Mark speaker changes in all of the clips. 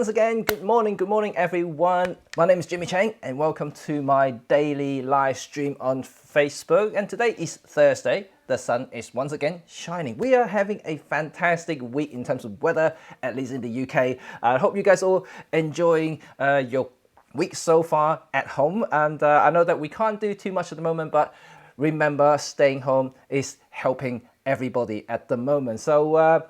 Speaker 1: once again. Good morning everyone. My name is Jimmy Cheng and welcome to my daily live stream on Facebook. And today is Thursday. The sun is once again shining. We are having a fantastic week in terms of weather, at least in the UK. I hope you guys all enjoying your week so far at home. And I know that we can't do too much at the moment, but remember, staying home is helping everybody at the moment. So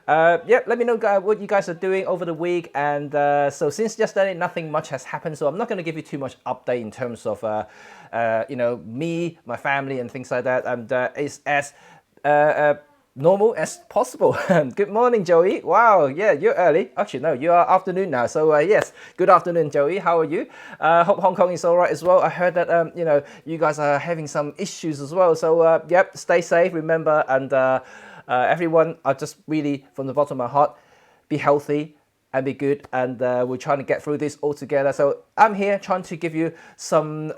Speaker 1: yeah, let me know what you guys are doing over the week. And so since yesterday, nothing much has happened, so I'm not going to give you too much update in terms of you know, me, my family and things like that. And it's as normal as possible. Good morning, Joey. Wow, yeah, you're early. Actually, no, you are afternoon now. So yes, good afternoon, Joey. How are you? Hope Hong Kong is all right as well. I heard that you know, you guys are having some issues as well. So yep, stay safe. Remember, and everyone, I just really from the bottom of my heart, be healthy and be good, and we're trying to get through this all together. So I'm here trying to give you some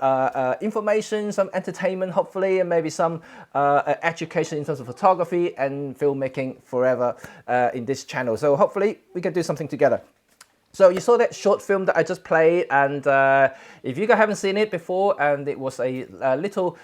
Speaker 1: information, some entertainment hopefully, and maybe some education in terms of photography and filmmaking forever in this channel. So hopefully we can do something together. So you saw that short film that I just played, and if you guys haven't seen it before, and it was a little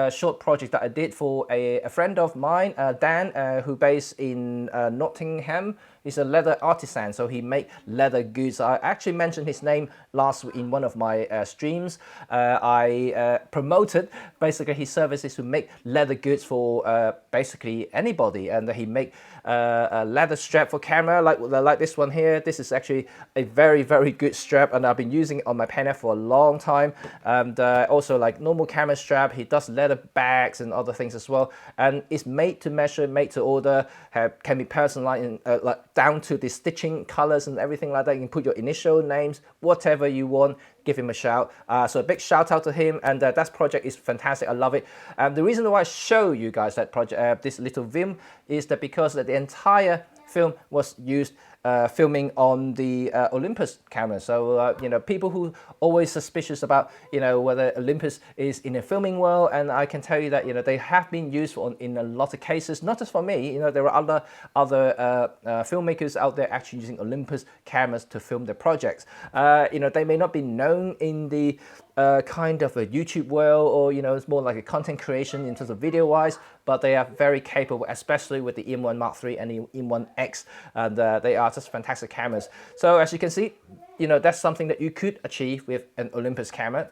Speaker 1: short project that I did for a friend of mine, Dan, who based in Nottingham. He's a leather artisan, so he make leather goods. I actually mentioned his name last week in one of my streams. I promoted basically his services to make leather goods for basically anybody, and he make a leather strap for camera like this one here. This is actually a very good strap, and I've been using it on my pen for a long time. And also like normal camera strap, he does leather bags and other things as well, and it's made to measure, made to order, can be personalized like down to the stitching colors and everything like that. You can put your initial names, whatever you want, give him a shout. So a big shout out to him, and that project is fantastic. I love it. The reason why I show you guys that project, this little film, is that because the entire film was used filming on the Olympus camera. So you know, people who always suspicious about, you know, whether Olympus is in a filming world, and I can tell you that, you know, they have been used in a lot of cases, not just for me. You know, there are other filmmakers out there actually using Olympus cameras to film their projects. You know, they may not be known in the kind of a YouTube world, or you know, it's more like a content creation in terms of video wise, but they are very capable, especially with the EM1 Mark III and the EM1X, and they are just fantastic cameras. So as you can see, you know, that's something that you could achieve with an Olympus camera.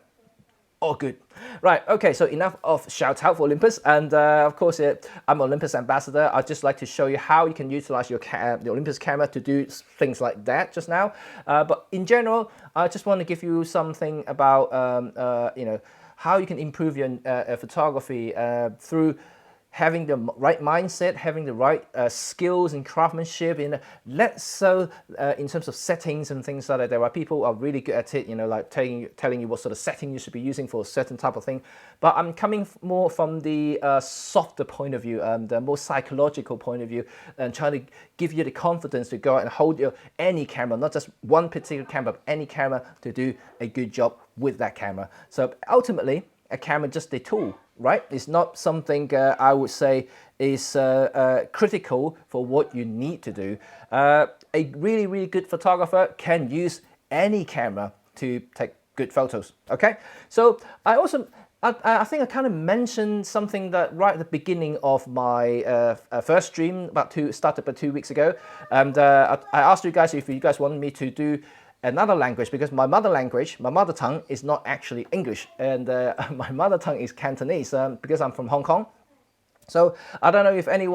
Speaker 1: All good. Right, okay, so enough of shout out for Olympus, and of course I'm Olympus ambassador. I'd just like to show you how you can utilize your the Olympus camera to do things like that just now. But in general, I just want to give you something about you know, how you can improve your photography through having the right mindset, having the right skills and craftsmanship in in terms of settings and things like that. There are people who are really good at it, you know, like telling you what sort of setting you should be using for a certain type of thing. But I'm coming more from the softer point of view, the more psychological point of view, and trying to give you the confidence to go out and hold any camera, not just one particular camera, but any camera, to do a good job with that camera. So ultimately, a camera just a tool, right? It's not something I would say is critical for what you need to do. A really good photographer can use any camera to take good photos. Okay, so I think I kind of mentioned something that right at the beginning of my first stream, started about 2 weeks ago, and I asked you guys if you guys wanted me to do another language, because my mother tongue is not actually English, and my mother tongue is Cantonese, because I'm from Hong Kong. So I don't know if any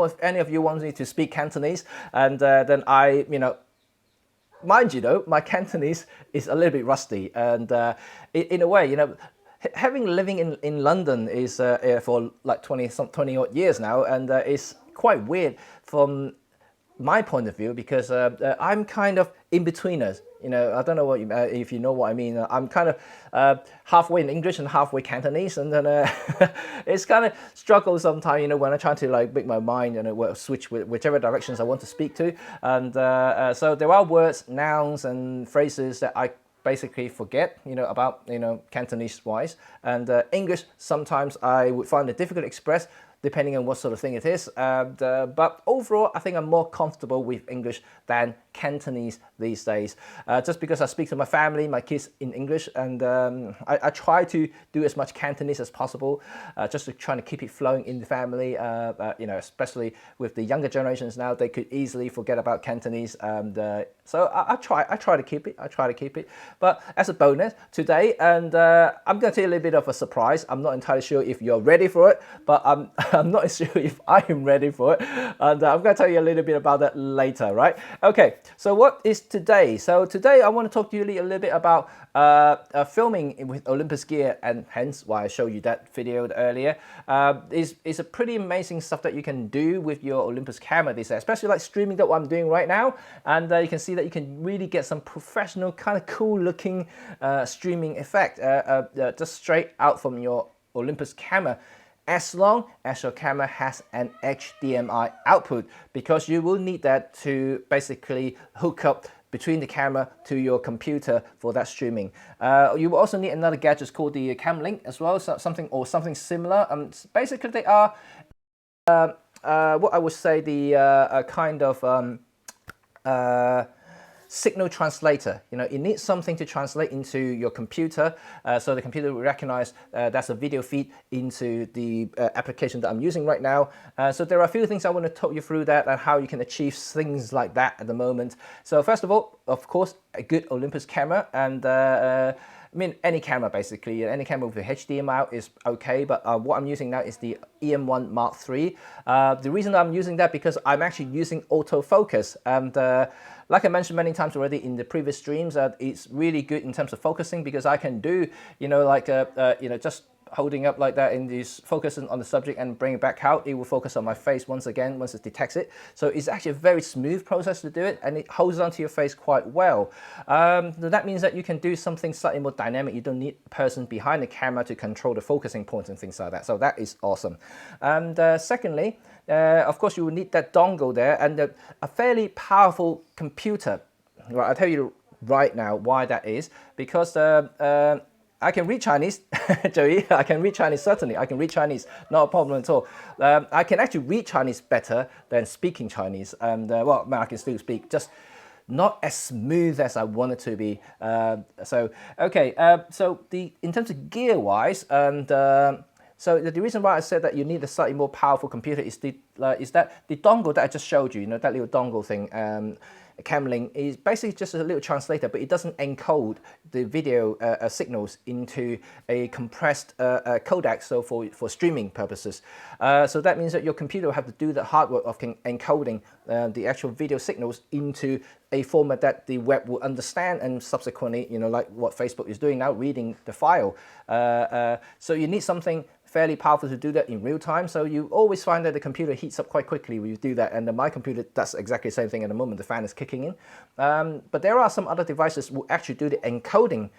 Speaker 1: of you want me to speak Cantonese, and then I, you know, mind you though, my Cantonese is a little bit rusty, and in a way, you know, having living in London is for like 20 odd years now, and it's quite weird from my point of view, because I'm kind of in betweeners. You know, I don't know what if you know what I mean. I'm kind of halfway in English and halfway Cantonese, and then it's kind of struggle sometimes. You know, when I try to like make my mind and switch with whichever directions I want to speak to, and so there are words, nouns, and phrases that I basically forget, you know, about, you know, Cantonese wise, and English sometimes I would find it difficult to express, depending on what sort of thing it is. But overall, I think I'm more comfortable with English than Cantonese these days, just because I speak to my family, my kids in English, and I try to do as much Cantonese as possible, just to try to keep it flowing in the family. You know, especially with the younger generations now, they could easily forget about Cantonese, and so I try to keep it. I try to keep it. But as a bonus today, and I'm going to tell you a little bit of a surprise. I'm not entirely sure if you're ready for it, but I'm not sure if I am ready for it, and I'm going to tell you a little bit about that later, right? Okay, so what is today? So today I want to talk to you a little bit about filming with Olympus gear, and hence why I showed you that video earlier. Is a pretty amazing stuff that you can do with your Olympus camera these days, especially like streaming that what I'm doing right now, and you can see that you can really get some professional kind of cool looking streaming effect just straight out from your Olympus camera, as long as your camera has an HDMI output, because you will need that to basically hook up between the camera to your computer for that streaming. You will also need another gadget called the Cam Link as well, so something similar. Basically, they are what I would say the kind of signal translator. You know, it needs something to translate into your computer, so the computer will recognize that's a video feed into the application that I'm using right now. So there are a few things I want to talk you through that and how you can achieve things like that at the moment. So first of all, of course, a good Olympus camera, and I mean, any camera basically, any camera with a HDMI out is okay, but what I'm using now is the EM1 Mark III. The reason I'm using that because I'm actually using autofocus, and like I mentioned many times already in the previous streams, it's really good in terms of focusing, because I can do, you know, like, you know, just holding up like that in this, focusing on the subject and bring it back out. It will focus on my face once again, once it detects it. So it's actually a very smooth process to do it, and it holds onto your face quite well. That means that you can do something slightly more dynamic. You don't need a person behind the camera to control the focusing points and things like that. So that is awesome. And secondly, of course, you will need that dongle there, and a fairly powerful computer. Right, I'll tell you right now why that is, because I can read Chinese, Joey. I can read Chinese, certainly. I can read Chinese, not a problem at all. I can actually read Chinese better than speaking Chinese. And well, I can still speak, just not as smooth as I want it to be. So in terms of gear-wise, and so the reason why I said that you need a slightly more powerful computer is that the dongle that I just showed you, that little dongle thing, Cam Link, is basically just a little translator, but it doesn't encode the video signals into a compressed codec, so for streaming purposes. So that means that your computer will have to do the hard work of encoding the actual video signals into a format that the web will understand, and subsequently, like what Facebook is doing now, reading the file. So you need something fairly powerful to do that in real time. So you always find that the computer heats up quite quickly when you do that, and my computer does exactly the same thing at the moment. The fan is kicking in. But there are some other devices who actually do the encoding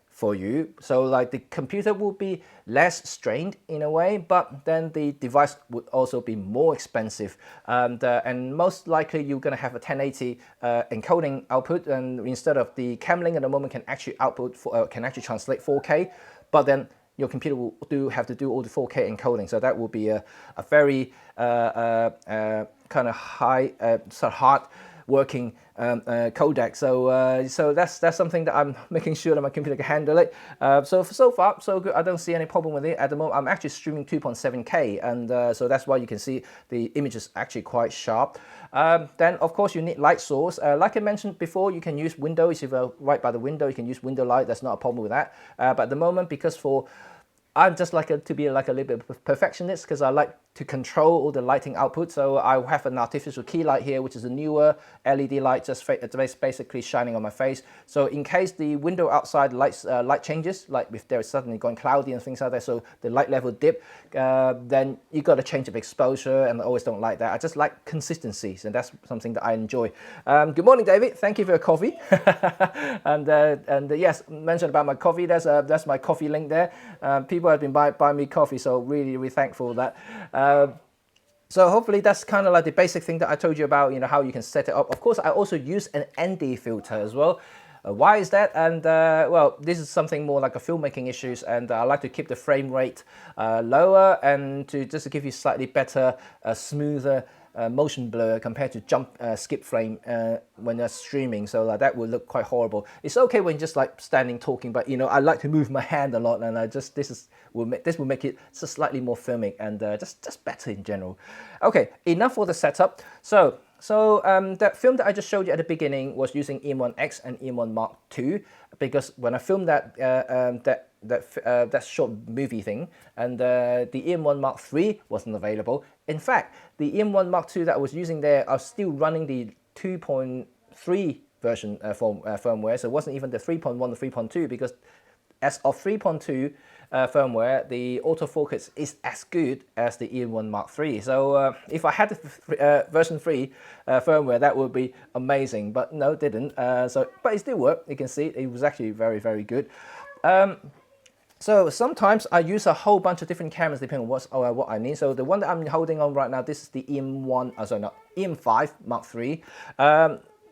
Speaker 1: for you. So like the computer will be less strained in a way, but then the device would also be more expensive. And most likely you're going to have a 1080 encoding output, and instead of the Cam Link at the moment can actually translate 4K, but then your computer will have to do all the 4K encoding. So that will be a very kind of high, sort of hard working codec. So that's something that I'm making sure that my computer can handle it. So far so good. I don't see any problem with it at the moment. I'm actually streaming 2.7K, and so that's why you can see the image is actually quite sharp. Then of course you need light source. Like I mentioned before, you can use windows. If you're right by the window, you can use window light. That's not a problem with that. But at the moment, because I'm just to be like a little bit of a perfectionist, because I like to control all the lighting output. So I have an artificial key light here, which is a newer LED light, just basically shining on my face. So in case the window outside light changes, like if they're suddenly going cloudy and things like that, so the light level dip, then you got a change of exposure, and I always don't like that. I just like consistencies, and that's something that I enjoy. Good morning, David. Thank you for your coffee. and yes, mentioned about my coffee. That's my coffee link there. People have been buying me coffee, so really thankful for that. So hopefully that's kind of like the basic thing that I told you about, how you can set it up. Of course, I also use an ND filter as well. Why is that? And well, this is something more like a filmmaking issues, and I like to keep the frame rate lower, and just to give you slightly better, smoother motion blur compared to skip frame when they're streaming, so that would look quite horrible. It's okay when just like standing talking, but I like to move my hand a lot, and this will make it just slightly more filmic and just better in general. Okay, enough for the setup. So that film that I just showed you at the beginning was using EM1X and EM1 Mark II, because when I filmed that short movie thing, and the EM1 Mark III wasn't available. In fact, the EM1 Mark II that I was using there, I was still running the 2.3 version firmware, so it wasn't even the 3.1 to 3.2, because as of 3.2 firmware, the autofocus is as good as the EM1 Mark III. So if I had the version 3 firmware, that would be amazing, but no, it didn't. But it still worked. You can see it was actually very, very good. So sometimes I use a whole bunch of different cameras depending on what I need. So the one that I'm holding on right now, this is the EM5 Mark III.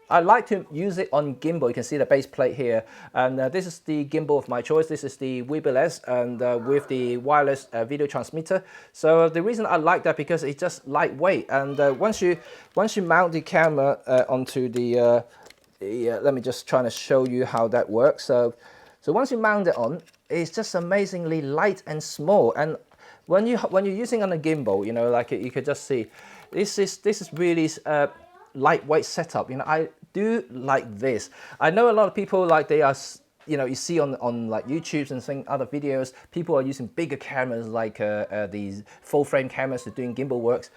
Speaker 1: I like to use it on gimbal. You can see the base plate here, and this is the gimbal of my choice. This is the Olympus, and with the wireless video transmitter. So the reason I like that, because it's just lightweight, and once you mount the camera onto the let me just try to show you how that works. So once you mount it on, it's just amazingly light and small. And when you're using on a gimbal, like you could just see, this is really lightweight setup. I do like this. I know a lot of people, like, they are, you see on like YouTube's and other videos, people are using bigger cameras, like these full frame cameras for doing gimbal works.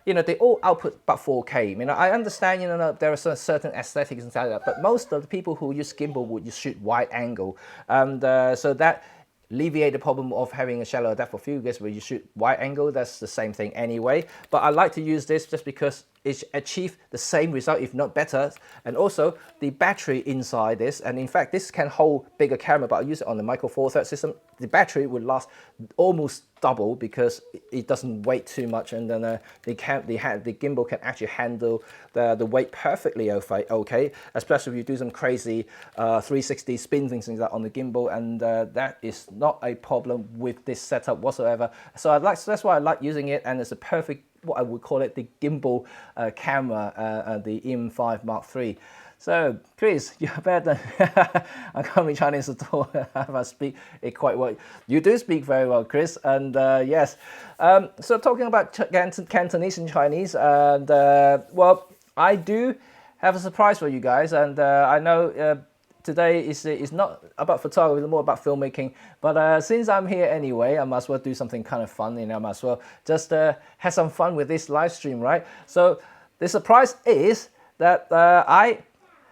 Speaker 1: They all output about 4K. I understand, there are certain aesthetics inside that, but most of the people who use gimbal would just shoot wide angle, and so that alleviate the problem of having a shallow depth of field where you shoot wide angle. That's the same thing anyway. But I like to use this just because it achieves the same result, if not better. And also the battery inside this, and in fact this can hold bigger camera, but I use it on the Micro Four Thirds system. The battery would last almost double because it doesn't weigh too much, and then the gimbal can actually handle the weight perfectly okay, especially if you do some crazy 360 spin things like that on the gimbal, and that is not a problem with this setup whatsoever. So that's why I like using it, and it's a perfect, what I would call it, the gimbal camera, the EM5 Mark III. So, Chris, you're better than I can't be Chinese at all. I speak it quite well. You do speak very well, Chris, and yes. So talking about Cantonese and Chinese, and well, I do have a surprise for you guys, and I know today is not about photography, it's more about filmmaking, but since I'm here anyway, I might as well do something kind of fun, I might as well just have some fun with this live stream, right? So the surprise is that I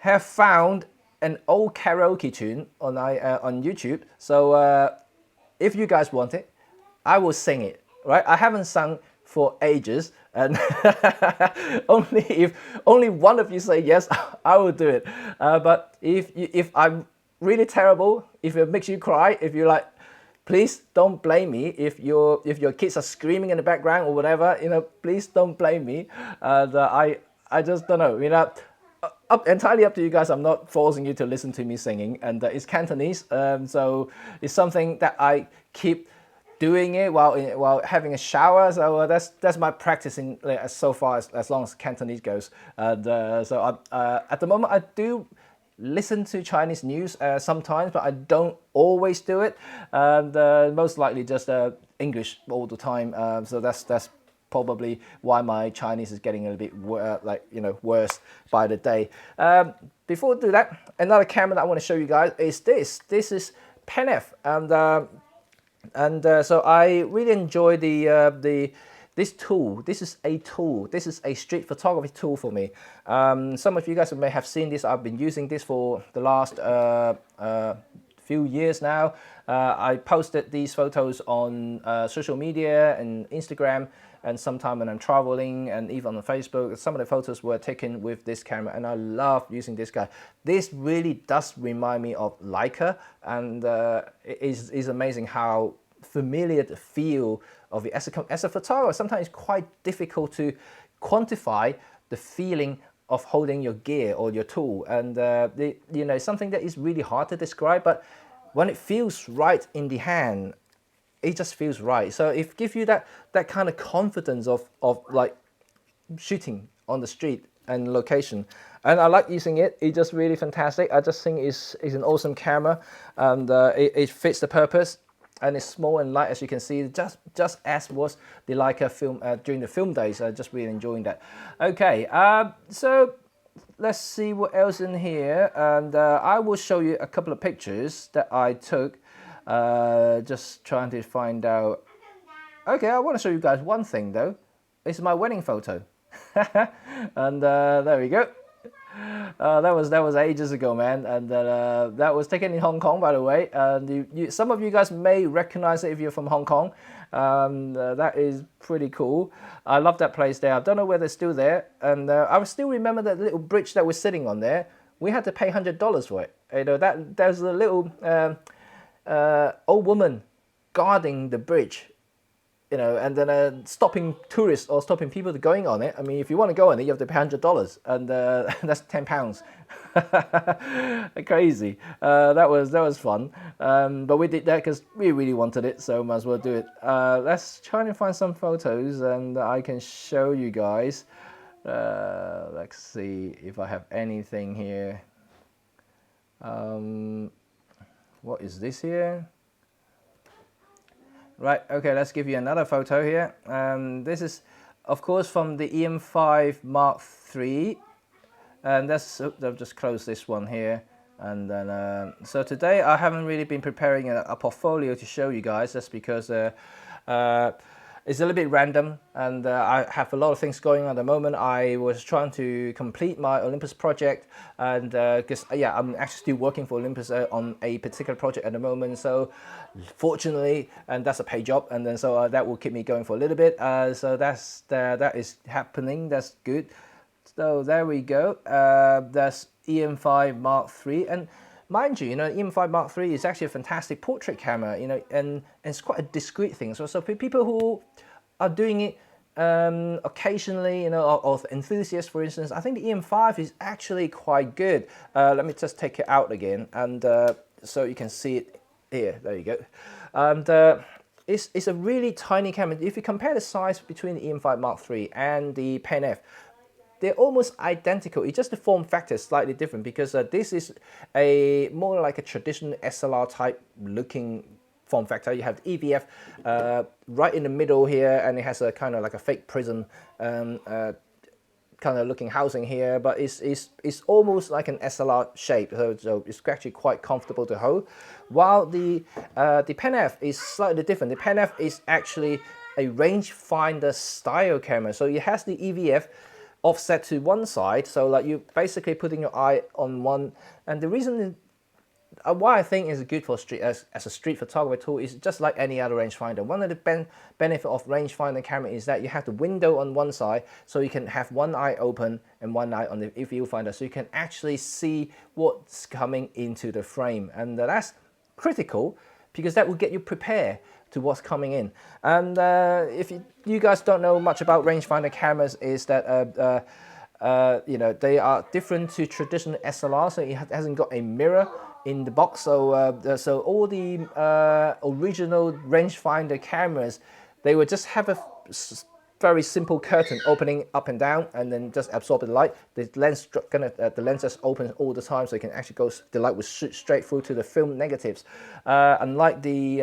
Speaker 1: have found an old karaoke tune on YouTube. So if you guys want it, I will sing it, right? I haven't sung for ages, and only one of you say yes, I will do it. But if I'm really terrible, if it makes you cry, if you like, please don't blame me. If your kids are screaming in the background or whatever, please don't blame me. I just don't know, entirely up to you guys. I'm not forcing you to listen to me singing, and it's Cantonese, so it's something that I keep doing it while having a shower. So that's my practicing so far, as long as Cantonese goes. And so at the moment I do listen to Chinese news sometimes, but I don't always do it, and most likely just English all the time. So that's probably why my Chinese is getting a little bit worse by the day. Before we do that, another camera that I want to show you guys is this. This is Penf, and so I really enjoy this tool. This is a tool. This is a street photography tool for me. Some of you guys may have seen this. I've been using this for the last few years now. I posted these photos on social media and Instagram, and sometime when I'm traveling, and even on Facebook. Some of the photos were taken with this camera, and I love using this guy. This really does remind me of Leica, and it is amazing how familiar the feel of it. As a photographer, sometimes it's quite difficult to quantify the feeling of holding your gear or your tool, and something that is really hard to describe, but when it feels right in the hand, it just feels right. So it gives you that kind of confidence of like shooting on the street and location. And I like using it. It's just really fantastic. I just think it's an awesome camera, and it fits the purpose. And it's small and light, as you can see, just as was the Leica film during the film days. I just really enjoying that. Okay, so let's see what else in here, and I will show you a couple of pictures that I took. Just trying to find out. Okay, I want to show you guys one thing though. It's my wedding photo, and there we go. That was ages ago, man, and that was taken in Hong Kong, by the way. And some of you guys may recognize it if you're from Hong Kong. That is pretty cool. I love that place there. I don't know whether it's still there, and I still remember that little bridge that we're sitting on there. We had to pay $100 for it. You know, that there's a little old woman guarding the bridge. You know, and then stopping tourists or stopping people to going on it. I mean, if you want to go on it, you have to pay $100, and that's £10. Crazy. That was fun. But we did that because we really wanted it, so might as well do it. Let's try and find some photos, and I can show you guys. Let's see if I have anything here. What is this here? Right, okay, let's give you another photo here. This is, of course, from the EM5 Mark III. And I'll just close this one here. And then, so today I haven't really been preparing a portfolio to show you guys, just because it's a little bit random, and I have a lot of things going on at the moment. I was trying to complete my Olympus project, and because yeah, I'm actually still working for Olympus on a particular project at the moment. So fortunately, and that's a paid job, and then so that will keep me going for a little bit. So that is happening. That's good. So there we go. That's EM5 Mark III, and mind you, EM5 Mark III is actually a fantastic portrait camera, and it's quite a discreet thing. So for people who are doing it occasionally, or enthusiasts, for instance, I think the EM5 is actually quite good. Let me just take it out again, and so you can see it here. There you go. And it's a really tiny camera. If you compare the size between the EM5 Mark III and the Pen F, they're almost identical. It's just the form factor is slightly different, because this is more like a traditional SLR type looking form factor. You have the EVF right in the middle here, and it has a kind of like a fake prism kind of looking housing here, but it's almost like an SLR shape, so it's actually quite comfortable to hold. While the Pen F is slightly different. The Pen F is actually a rangefinder style camera, so it has the EVF offset to one side, so like you basically putting your eye on one. And the reason why I think is good for street as a street photography tool is just like any other rangefinder. One of the benefit of rangefinder camera is that you have the window on one side, so you can have one eye open and one eye on the viewfinder, so you can actually see what's coming into the frame, and that's critical because that will get you prepared to what's coming in. And if you guys don't know much about rangefinder cameras, is that they are different to traditional SLR, so it hasn't got a mirror in the box. So so all the original rangefinder cameras, they would just have a very simple curtain opening up and down, and then just absorb the light. The lens the lens just opens all the time, so you can actually the light will shoot straight through to the film negatives. Unlike the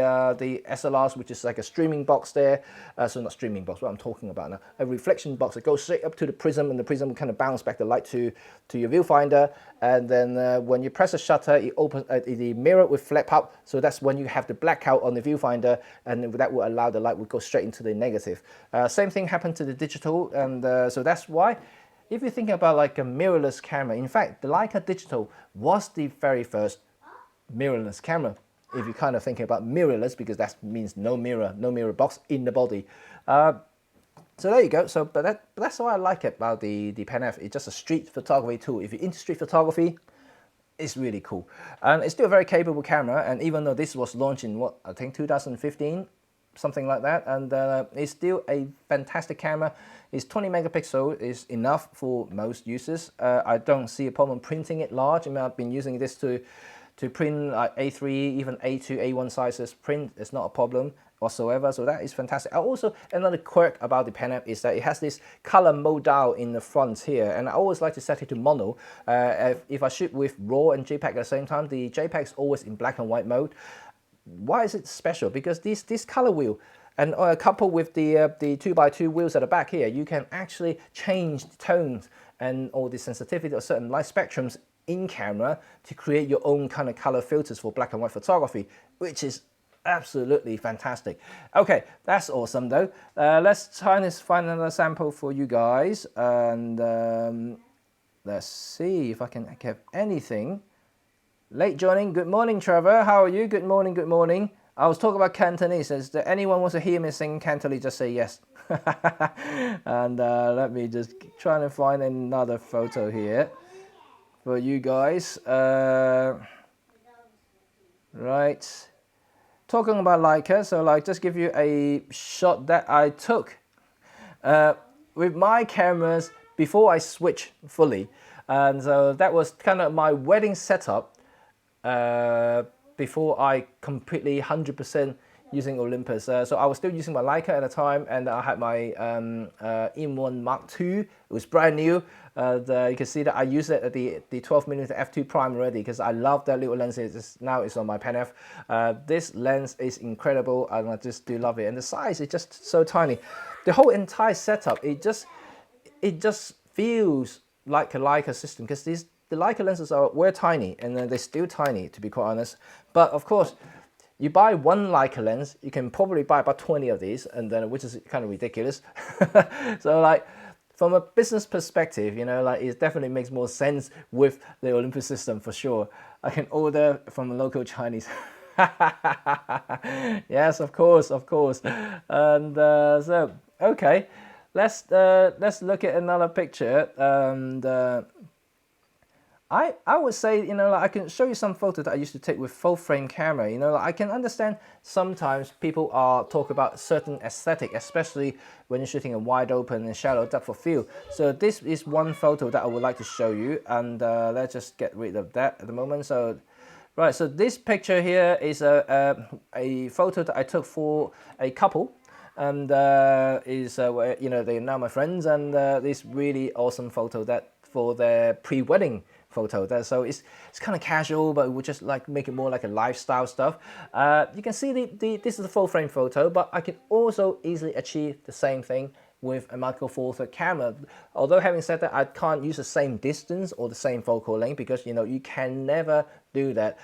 Speaker 1: SLRs, which is like a streaming box there. So not streaming box, what I'm talking about now. A reflection box that goes straight up to the prism, and the prism will kind of bounce back the light to your viewfinder. And then when you press the shutter, it opens the mirror will flip up. So that's when you have the blackout on the viewfinder, and that will allow the light will go straight into the negative. Same thing happened to the digital, and so that's why, if you think about like a mirrorless camera, in fact, the Leica Digital was the very first mirrorless camera. If you kind of thinking about mirrorless, because that means no mirror box in the body. So there you go. So, but that's why I like it about the Pen F. It's just a street photography tool. If you're into street photography, it's really cool, and it's still a very capable camera. And even though this was launched in I think 2015. Something like that, and it's still a fantastic camera. It's 20 megapixel is enough for most users. I don't see a problem printing it large. I mean, I've been using this to to print like A3, even A2, A1 sizes print is not a problem whatsoever. So that is fantastic. Also, another quirk about the pen app is that it has this color mode dial in the front here, and I always like to set it to mono. If I shoot with RAW and JPEG at the same time, the JPEG is always in black and white mode. Why is it special? Because this color wheel, and coupled with the 2x2 wheels at the back here, you can actually change the tones and all the sensitivity of certain light spectrums in camera to create your own kind of color filters for black and white photography, which is absolutely fantastic. Okay, that's awesome though. Let's try and find another sample for you guys, and let's see if I can have anything. Late joining, good morning Trevor, how are you? Good morning, good morning. I was talking about Cantonese. Is there anyone wants to hear me sing Cantonese, just say yes. And let me just try to find another photo here for you guys. Right, talking about Leica, so like just give you a shot that I took with my cameras before I switched fully. And so that was kind of my wedding setup before I completely 100% using Olympus. So I was still using my Leica at the time, and I had my M1 Mark II. It was brand new. You can see that I use it at the 12mm f2 prime already because I love that little lens. Now it's on my Pen F. This lens is incredible, and I just do love it. And the size is just so tiny. The whole entire setup, it just feels like a Leica system, because the Leica lenses were tiny, and they're still tiny to be quite honest. But of course, you buy one Leica lens, you can probably buy about 20 of these, and then which is kind of ridiculous. So like from a business perspective, you know, like it definitely makes more sense with the Olympus system for sure. I can order from a local Chinese. Yes, of course, of course. And so okay, let's look at another picture. And I would say, you know, like I can show you some photos that I used to take with full frame camera. You know, like I can understand sometimes people talk about certain aesthetic, especially when you're shooting a wide open and shallow depth of field. So this is one photo that I would like to show you, and let's just get rid of that at the moment. So right, so this picture here is a photo that I took for a couple, and where, you know, they're now my friends, and this really awesome photo that for their pre-wedding photo. So it's kind of casual, but we just like make it more like a lifestyle stuff. You can see this is a full frame photo, but I can also easily achieve the same thing with a Micro Four Thirds camera. Although having said that, I can't use the same distance or the same focal length, because you know you can never do that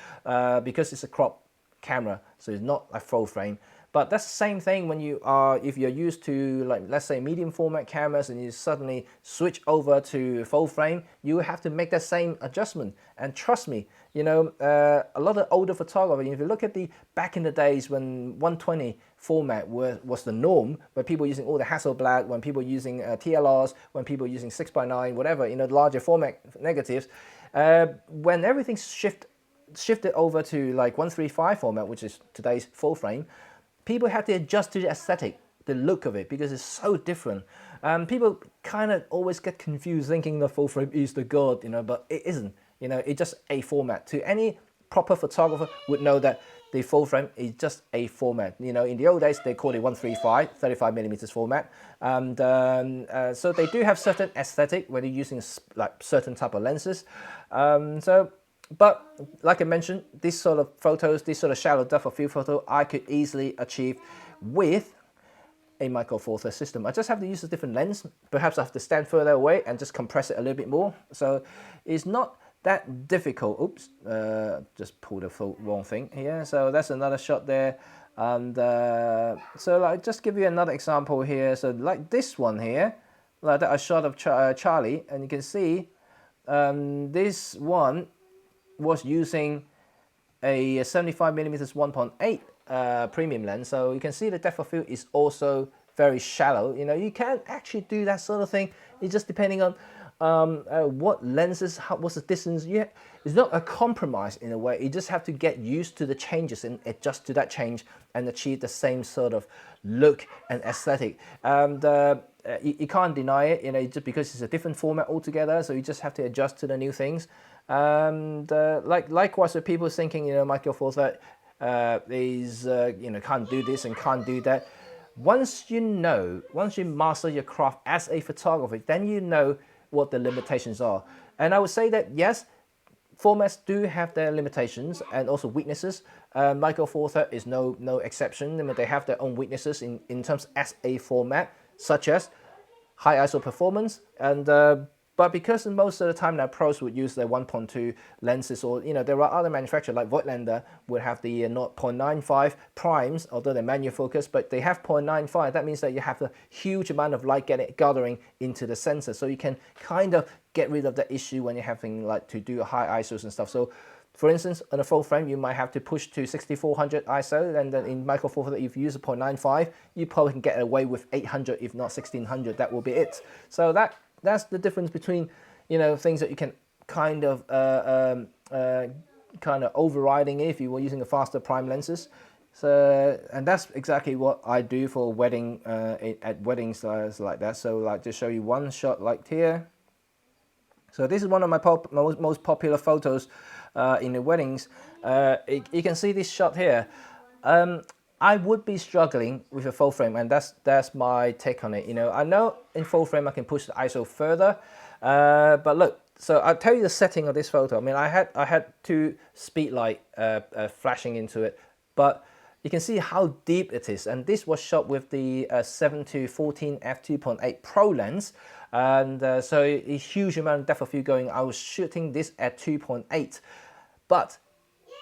Speaker 1: because it's a crop camera, so it's not a full frame. But that's the same thing when you are, if you're used to, like, let's say medium format cameras, and you suddenly switch over to full frame, you have to make that same adjustment. And trust me, you know, a lot of older photography, if you look at the back in the days when 120 format was the norm, where people were using all the Hasselblad, when people were using TLRs, when people were using 6x9, whatever, you know, larger format negatives, when everything shifted over to like 135 format, which is today's full frame, people have to adjust to the aesthetic, the look of it, because it's so different. People kind of always get confused thinking the full frame is the god, you know, but it isn't. You know, it's just a format. To any proper photographer would know that the full frame is just a format. You know, in the old days, they called it 135, 35mm format. And so they do have certain aesthetic when you're using like certain type of lenses. But like I mentioned, this sort of photos, this sort of shallow depth of field photo, I could easily achieve with a Micro Four Thirds system. I just have to use a different lens. Perhaps I have to stand further away and just compress it a little bit more. So it's not that difficult. Oops, just pulled the wrong thing here. So that's another shot there. And so like, just give you another example here. So like this one here, like that I shot of Charlie, and you can see this one was using a 75mm 1.8 premium lens, so you can see the depth of field is also very shallow. You know, you can actually do that sort of thing. It's just depending on what lenses, what's the distance. Yeah, it's not a compromise in a way. You just have to get used to the changes and adjust to that change and achieve the same sort of look and aesthetic. And you can't deny it, you know, just because it's a different format altogether. So you just have to adjust to the new things. And likewise with people thinking, you know, Micro Four Third is you know, can't do this and can't do that. Once you master your craft as a photographer, then you know what the limitations are. And I would say that yes, formats do have their limitations and also weaknesses. Micro Four Third is no exception. I mean, they have their own weaknesses in terms as a format, such as high ISO performance, and but because most of the time now pros would use their 1.2 lenses, or you know, there are other manufacturers like Voigtlander would have the 0.95 primes, although they're manual focus, but they have 0.95. That means that you have a huge amount of light gathering into the sensor, so you can kind of get rid of the issue when you're having like to do high ISOs and stuff. So for instance, on a full frame, you might have to push to 6400 ISO, and then in Micro Four Third, if you use a 0.95, you probably can get away with 800, if not 1600. That will be it. So that's the difference between, you know, things that you can kind of overriding if you were using a faster prime lenses. So, and that's exactly what I do for wedding at weddings like that. So, like, just show you one shot like here. So this is one of my most popular photos in the weddings. You can see this shot here. I would be struggling with a full frame, and that's my take on it. You know, I know in full frame I can push the ISO further, but look. So I'll tell you the setting of this photo. I mean, I had two speed light flashing into it, but you can see how deep it is. And this was shot with the 7-14 f2.8 Pro lens. And so a huge amount of depth of field going. I was shooting this at 2.8, but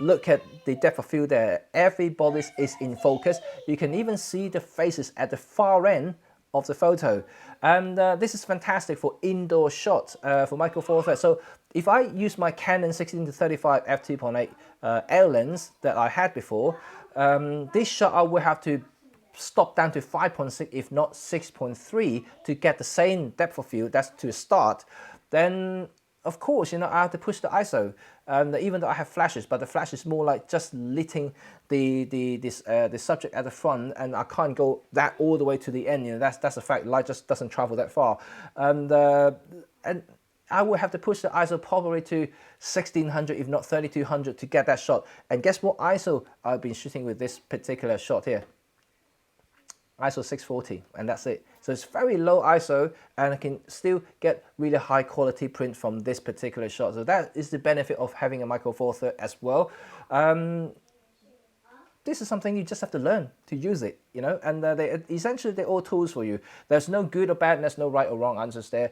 Speaker 1: look at the depth of field there. Everybody is in focus. You can even see the faces at the far end of the photo. And this is fantastic for indoor shots for Micro Four Third. So if I use my Canon 16-35 f2.8 L lens that I had before, this shot I will have to stop down to 5.6 if not 6.3 to get the same depth of field. That's to start. Then of course, you know, I have to push the ISO, even though I have flashes, but the flash is more like just lighting the subject at the front, and I can't go that all the way to the end. You know, that's a fact. Light just doesn't travel that far, and I will have to push the ISO probably to 1600, if not 3200, to get that shot. And guess what ISO I've been shooting with this particular shot here? ISO 640, and that's it. So it's very low ISO, and I can still get really high quality print from this particular shot. So that is the benefit of having a Micro Four Third as well. This is something you just have to learn to use it, you know, and essentially they're all tools for you. There's no good or bad, and there's no right or wrong answers there,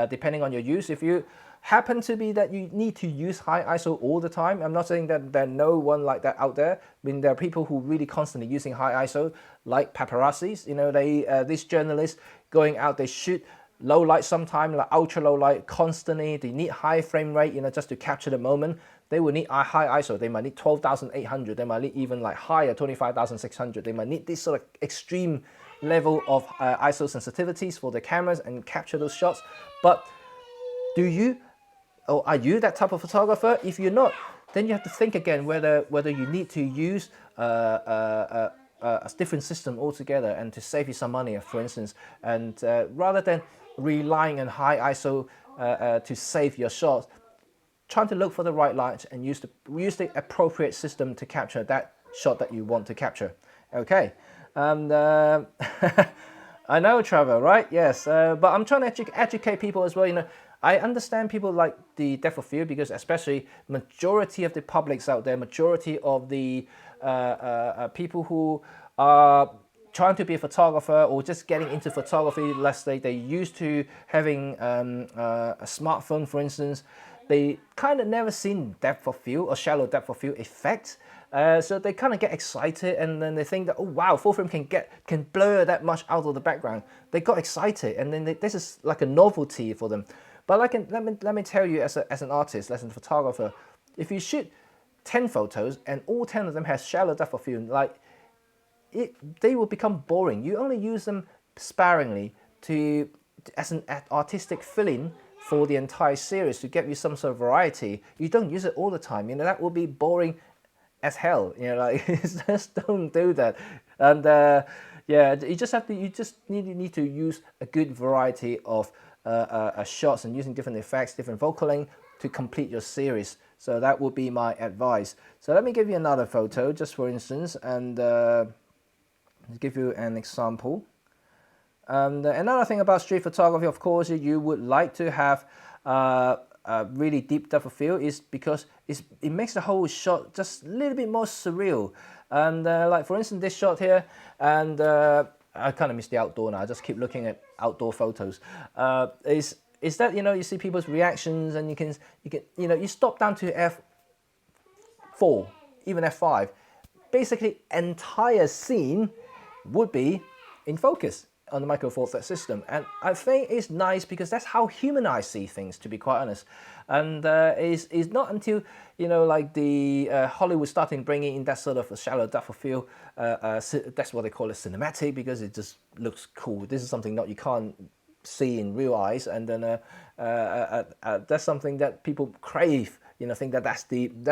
Speaker 1: depending on your use. If you happen to be that you need to use high ISO all the time, I'm not saying that there's no one like that out there. I mean, there are people who really constantly using high ISO, like paparazzis. You know, these journalists going out, they shoot low light sometime, like ultra low light constantly. They need high frame rate, you know, just to capture the moment. They will need a high ISO. They might need 12,800. They might need even like higher, 25,600. They might need this sort of extreme level of ISO sensitivities for the cameras and capture those shots. But do you, or are you that type of photographer? If you're not, then you have to think again whether you need to use a different system altogether, and to save you some money, for instance, and rather than relying on high ISO to save your shots, trying to look for the right light and use the appropriate system to capture that shot that you want to capture. Okay, and I know, Trevor, right? Yes, but I'm trying to educate people as well. You know, I understand people like the depth of field, because especially majority of the publics out there, majority of the people who are trying to be a photographer or just getting into photography, let's say they're used to having a smartphone, for instance, they kind of never seen depth of field or shallow depth of field effect. So they kind of get excited, and then they think that, oh wow, full frame can blur that much out of the background. They got excited, and then this is like a novelty for them. But let me tell you, as an artist, as a photographer, if you shoot 10 photos and all 10 of them has shallow depth of field, like they will become boring. You only use them sparingly as an artistic fill-in for the entire series to give you some sort of variety. You don't use it all the time. You know, that will be boring as hell. You know, like just don't do that. And yeah, you just need to use a good variety of shots, and using different effects, different focal length, to complete your series. So that would be my advice. So let me give you another photo, just for instance, and give you an example. Another thing about street photography, of course, you would like to have a really deep depth of field, is because it makes the whole shot just a little bit more surreal. And like for instance, this shot here, and I kind of miss the outdoor now. I just keep looking at outdoor photos. Is that, you know, you see people's reactions, and you can you know, you stop down to f4, even f5. Basically, entire scene would be in focus on the Micro Four Thirds system, and I think it's nice because that's how human eyes see things, to be quite honest. And it's not until, you know, like the Hollywood starting bringing in that sort of a shallow depth of field, that's what they call it, cinematic, because it just looks cool. This is something that you can't see in real eyes, and then that's something that people crave. You know, think that that's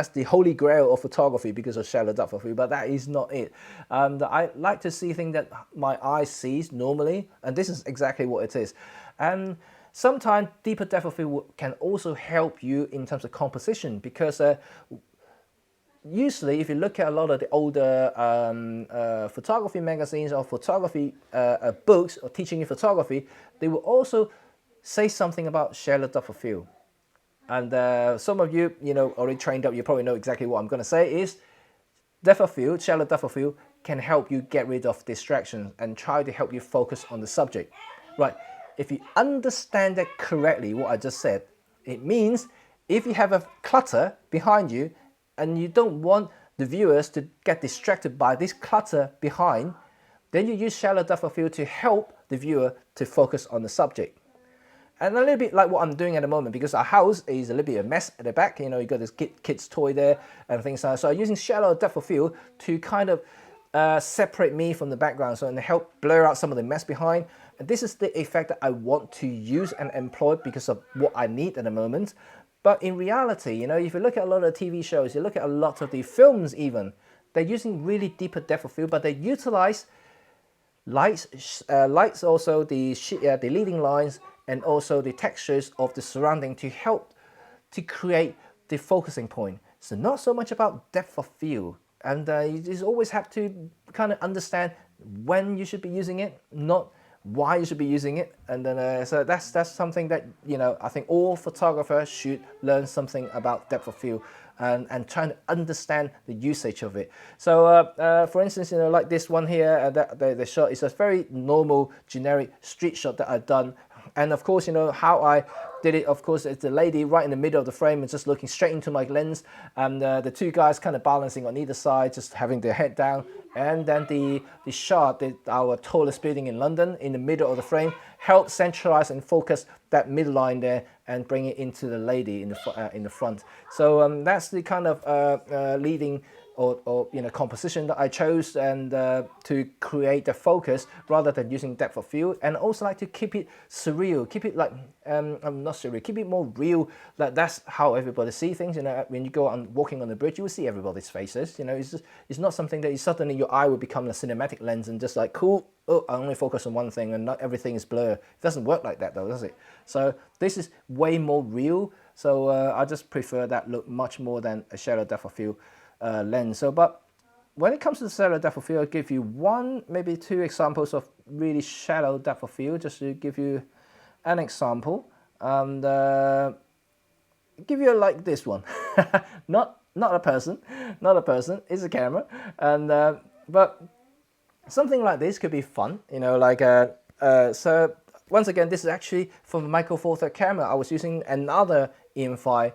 Speaker 1: the holy grail of photography because of shallow depth of field, but that is not it. I like to see things that my eye sees normally, and this is exactly what it is. And sometimes deeper depth of field can also help you in terms of composition, because usually if you look at a lot of the older photography magazines or photography books or teaching you photography, they will also say something about shallow depth of field. And some of you, you know, already trained up, you probably know exactly what I'm going to say is depth of field, shallow depth of field can help you get rid of distractions and try to help you focus on the subject. Right, if you understand that correctly, what I just said, it means if you have a clutter behind you and you don't want the viewers to get distracted by this clutter behind, then you use shallow depth of field to help the viewer to focus on the subject. And a little bit like what I'm doing at the moment, because our house is a little bit of a mess at the back. You know, you got this kid's toy there and things like that. So I'm using shallow depth of field to kind of separate me from the background, so and help blur out some of the mess behind. And this is the effect that I want to use and employ because of what I need at the moment. But in reality, you know, if you look at a lot of TV shows, you look at a lot of the films even, they're using really deeper depth of field, but they utilize lights, also the leading lines, and also the textures of the surrounding to help to create the focusing point. So not so much about depth of field, and you just always have to kind of understand when you should be using it, not why you should be using it. And then so that's something that, you know, I think all photographers should learn something about depth of field and trying to understand the usage of it. So for instance, you know, like this one here, the shot is a very normal generic street shot that I've done. And of course, you know, how I did it, of course, it's the lady right in the middle of the frame and just looking straight into my lens, and the two guys kind of balancing on either side, just having their head down. And then the shot, our tallest building in London, in the middle of the frame, helped centralize and focus that midline there and bring it into the lady in the front. So that's the kind of leading or you know, composition that I chose, and to create the focus rather than using depth of field. And also like to keep it surreal, keep it like not surreal, keep it more real. Like that's how everybody see things. You know, when you go on walking on the bridge, you will see everybody's faces. You know, it's not something that suddenly your eye will become a cinematic lens and just like, cool, oh, I only focus on one thing and not everything is blur. It doesn't work like that though, does it? So this is way more real. So I just prefer that look much more than a shallow depth of field lens. So, but when it comes to the shallow depth of field, I'll give you one, maybe two examples of really shallow depth of field, just to give you an example. And give you like this one, not a person, it's a camera, and but something like this could be fun, you know, like so once again, this is actually from a Micro Four Thirds camera. I was using another EM5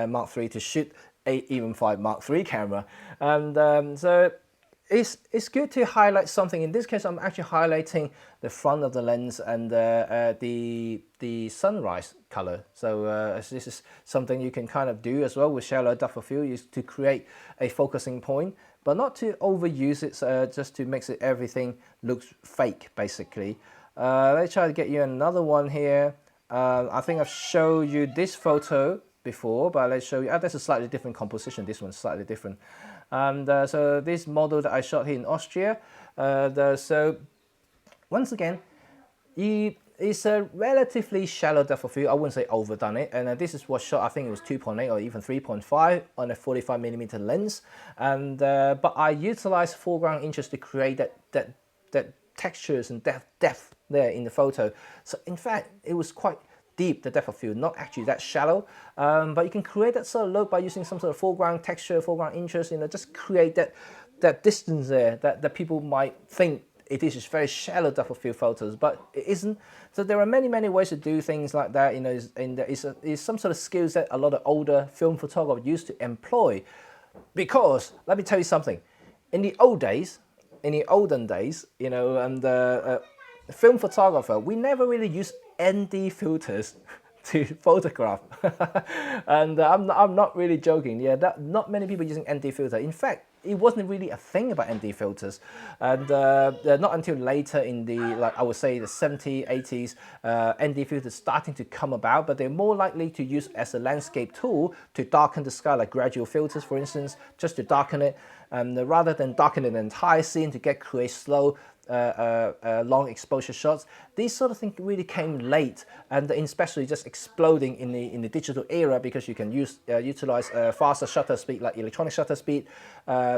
Speaker 1: Mark III to shoot a EM5 Mark III camera, and so it's good to highlight something. In this case, I'm actually highlighting the front of the lens and the sunrise color. So this is something you can kind of do as well with shallow depth of field, is to create a focusing point, but not to overuse it, just to make it everything looks fake basically. Let's try to get you another one here. I think I've showed you this photo before, but let's show you. That's a slightly different composition. This one's slightly different. And so this model that I shot here in Austria. So once again, It's a relatively shallow depth of field. I wouldn't say overdone it. And this is what shot, I think it was 2.8 or even 3.5 on a 45mm lens. And but I utilized foreground interest to create that textures and depth there in the photo. So in fact, it was quite deep, the depth of field, not actually that shallow. But you can create that sort of look by using some sort of foreground texture, foreground interest, just create that distance there that people might think it is very shallow depth of field photos, but it isn't. So there are many ways to do things like that. And it's some sort of skills that a lot of older film photographers used to employ. Because let me tell you something, in the olden days, and film photographer, we never really used ND filters to photograph. And I'm not really joking. Yeah, not many people using ND filter. In fact, it wasn't really a thing about ND filters, and not until later in the, like I would say, the 70s, 80s, ND filters starting to come about, but they're more likely to use as a landscape tool to darken the sky, like gradual filters, for instance, just to darken it, rather than darkening the entire scene to create slow, long exposure shots. These sort of things really came late, and especially just exploding in the digital era, because you can utilize faster shutter speed, like electronic shutter speed.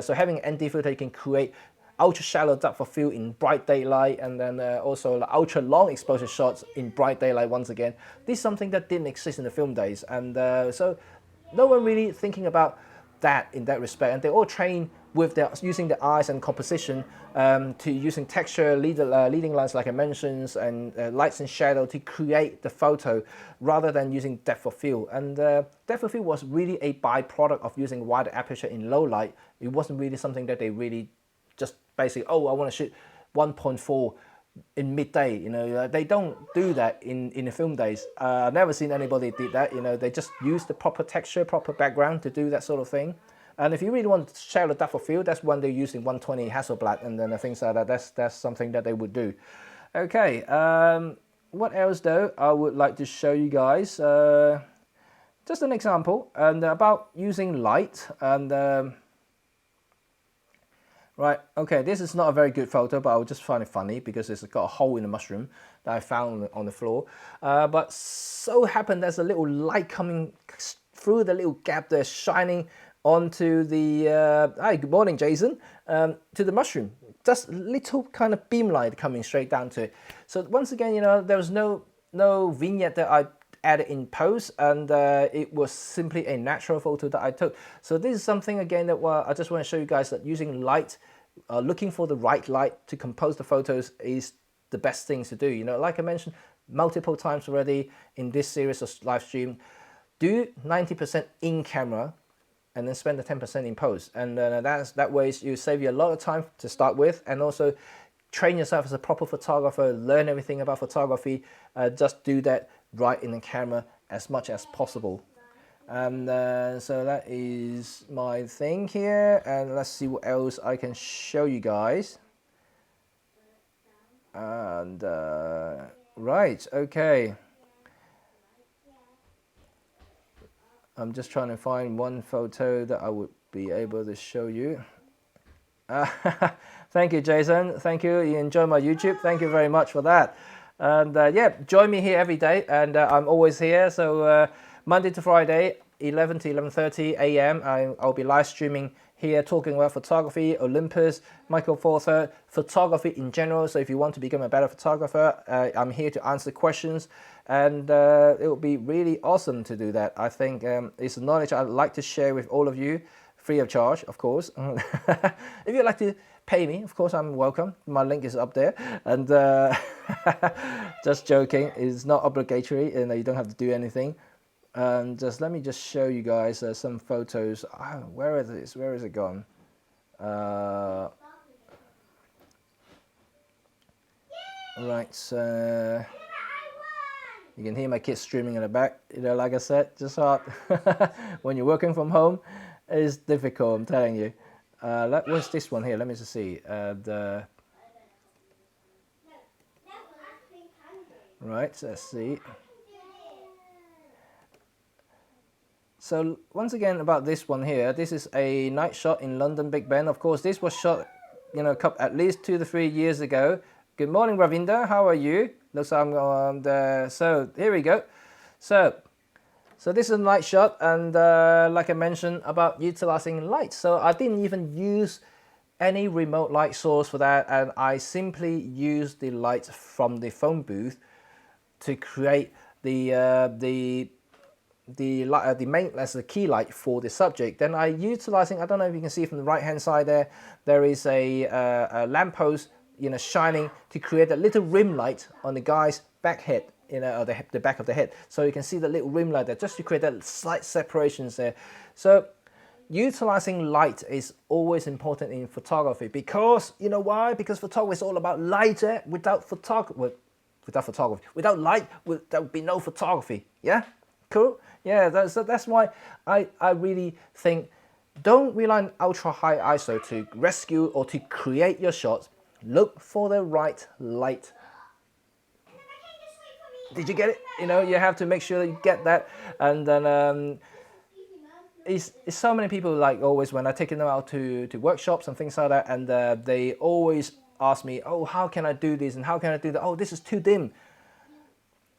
Speaker 1: So having an ND filter, you can create ultra shallow depth of field in bright daylight, and then also like ultra long exposure shots in bright daylight once again. This is something that didn't exist in the film days, and so no one really thinking about that in that respect, and they all train with using the eyes and composition, to using texture, leading lines like I mentioned, and lights and shadow to create the photo, rather than using depth of field. And depth of field was really a byproduct of using wider aperture in low light. It wasn't really something that they really just basically, oh, I want to shoot 1.4 in midday. They don't do that in the film days. I've never seen anybody did that. They just use the proper texture, proper background to do that sort of thing. And if you really want to shallow depth of field, that's when they're using 120 Hasselblad and then things like that. That's something that they would do. Okay, what else though I would like to show you guys? Just an example and about using light. And right, okay, this is not a very good photo, but I would just find it funny because it's got a hole in the mushroom that I found on the floor. But so happened there's a little light coming through the little gap there, shining onto the, hi, good morning, Jason, to the mushroom. Just little kind of beam light coming straight down to it. So once again, there was no vignette that I added in post, and it was simply a natural photo that I took. So this is something again that I just want to show you guys, that using light, looking for the right light to compose the photos is the best things to do. Like I mentioned multiple times already in this series of live stream, do 90% in camera and then spend the 10% in post, and that way you save you a lot of time to start with, and also train yourself as a proper photographer, learn everything about photography. Just do that right in the camera as much as possible. And so that is my thing here, and let's see what else I can show you guys. And right, okay, I'm just trying to find one photo that I would be able to show you. Thank you, Jason. Thank you. You enjoy my YouTube. Thank you very much for that. And yeah, join me here every day, and I'm always here. So Monday to Friday, 11 to 11:30 a.m. I'll be live streaming here, talking about photography, Olympus, Michael Four Third, photography in general. So if you want to become a better photographer, I'm here to answer questions, and it will be really awesome to do that. I think it's knowledge I'd like to share with all of you, free of charge, of course. If you'd like to pay me, of course, I'm welcome. My link is up there. And just joking, it's not obligatory, and you don't have to do anything. And let me just show you guys some photos. Where is this? Where is it gone? Right, so you can hear my kids streaming in the back. Like I said, just hard. When you're working from home, it's difficult, I'm telling you. What's this one here? Let me just see. Right, let's see. So once again about this one here, this is a night shot in London Big Ben. Of course, this was shot, at least 2 to 3 years ago, Good morning, Ravinda. How are you? Looks like I'm on the. So here we go. So this is a night shot, and like I mentioned about utilizing light. So I didn't even use any remote light source for that, and I simply used the light from the phone booth to create the main, that's the key light for the subject. Then I utilizing, I don't know if you can see from the right hand side there is a lamppost, shining to create a little rim light on the guy's back head, or the back of the head. So you can see the little rim light there, just to create that slight separations there. So utilizing light is always important in photography, because you know why? Because photography is all about light. Without light, there would be no photography. Yeah, cool. Yeah, that's why I really think don't rely on ultra high ISO to rescue or to create your shots. Look for the right light. Did you get it? You have to make sure that you get that. And then it's so many people, like always when I take them out to workshops and things like that, and they always ask me, oh, how can I do this and how can I do that? Oh, this is too dim.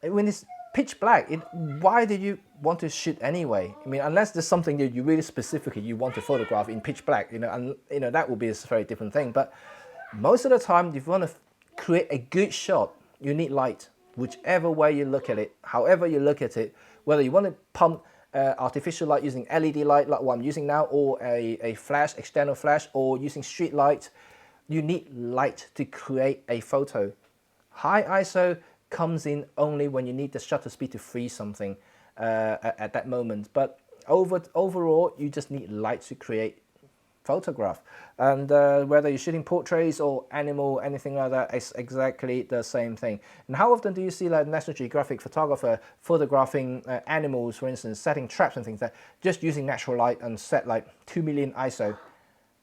Speaker 1: When it's pitch black, why do you want to shoot anyway? I mean, unless there's something that you really specifically you want to photograph in pitch black, and that will be a very different thing. But most of the time, if you want to create a good shot, you need light. Whichever way you look at it, however you look at it, whether you want to pump artificial light using LED light like what I'm using now, or a flash, external flash, or using street light, you need light to create a photo. High ISO comes in only when you need the shutter speed to freeze something at that moment. But overall, you just need light to create photograph. And whether you're shooting portraits or animal, anything like that, it's exactly the same thing. And how often do you see like National Geographic photographer photographing animals, for instance, setting traps and things like that, just using natural light and set like 2 million ISO?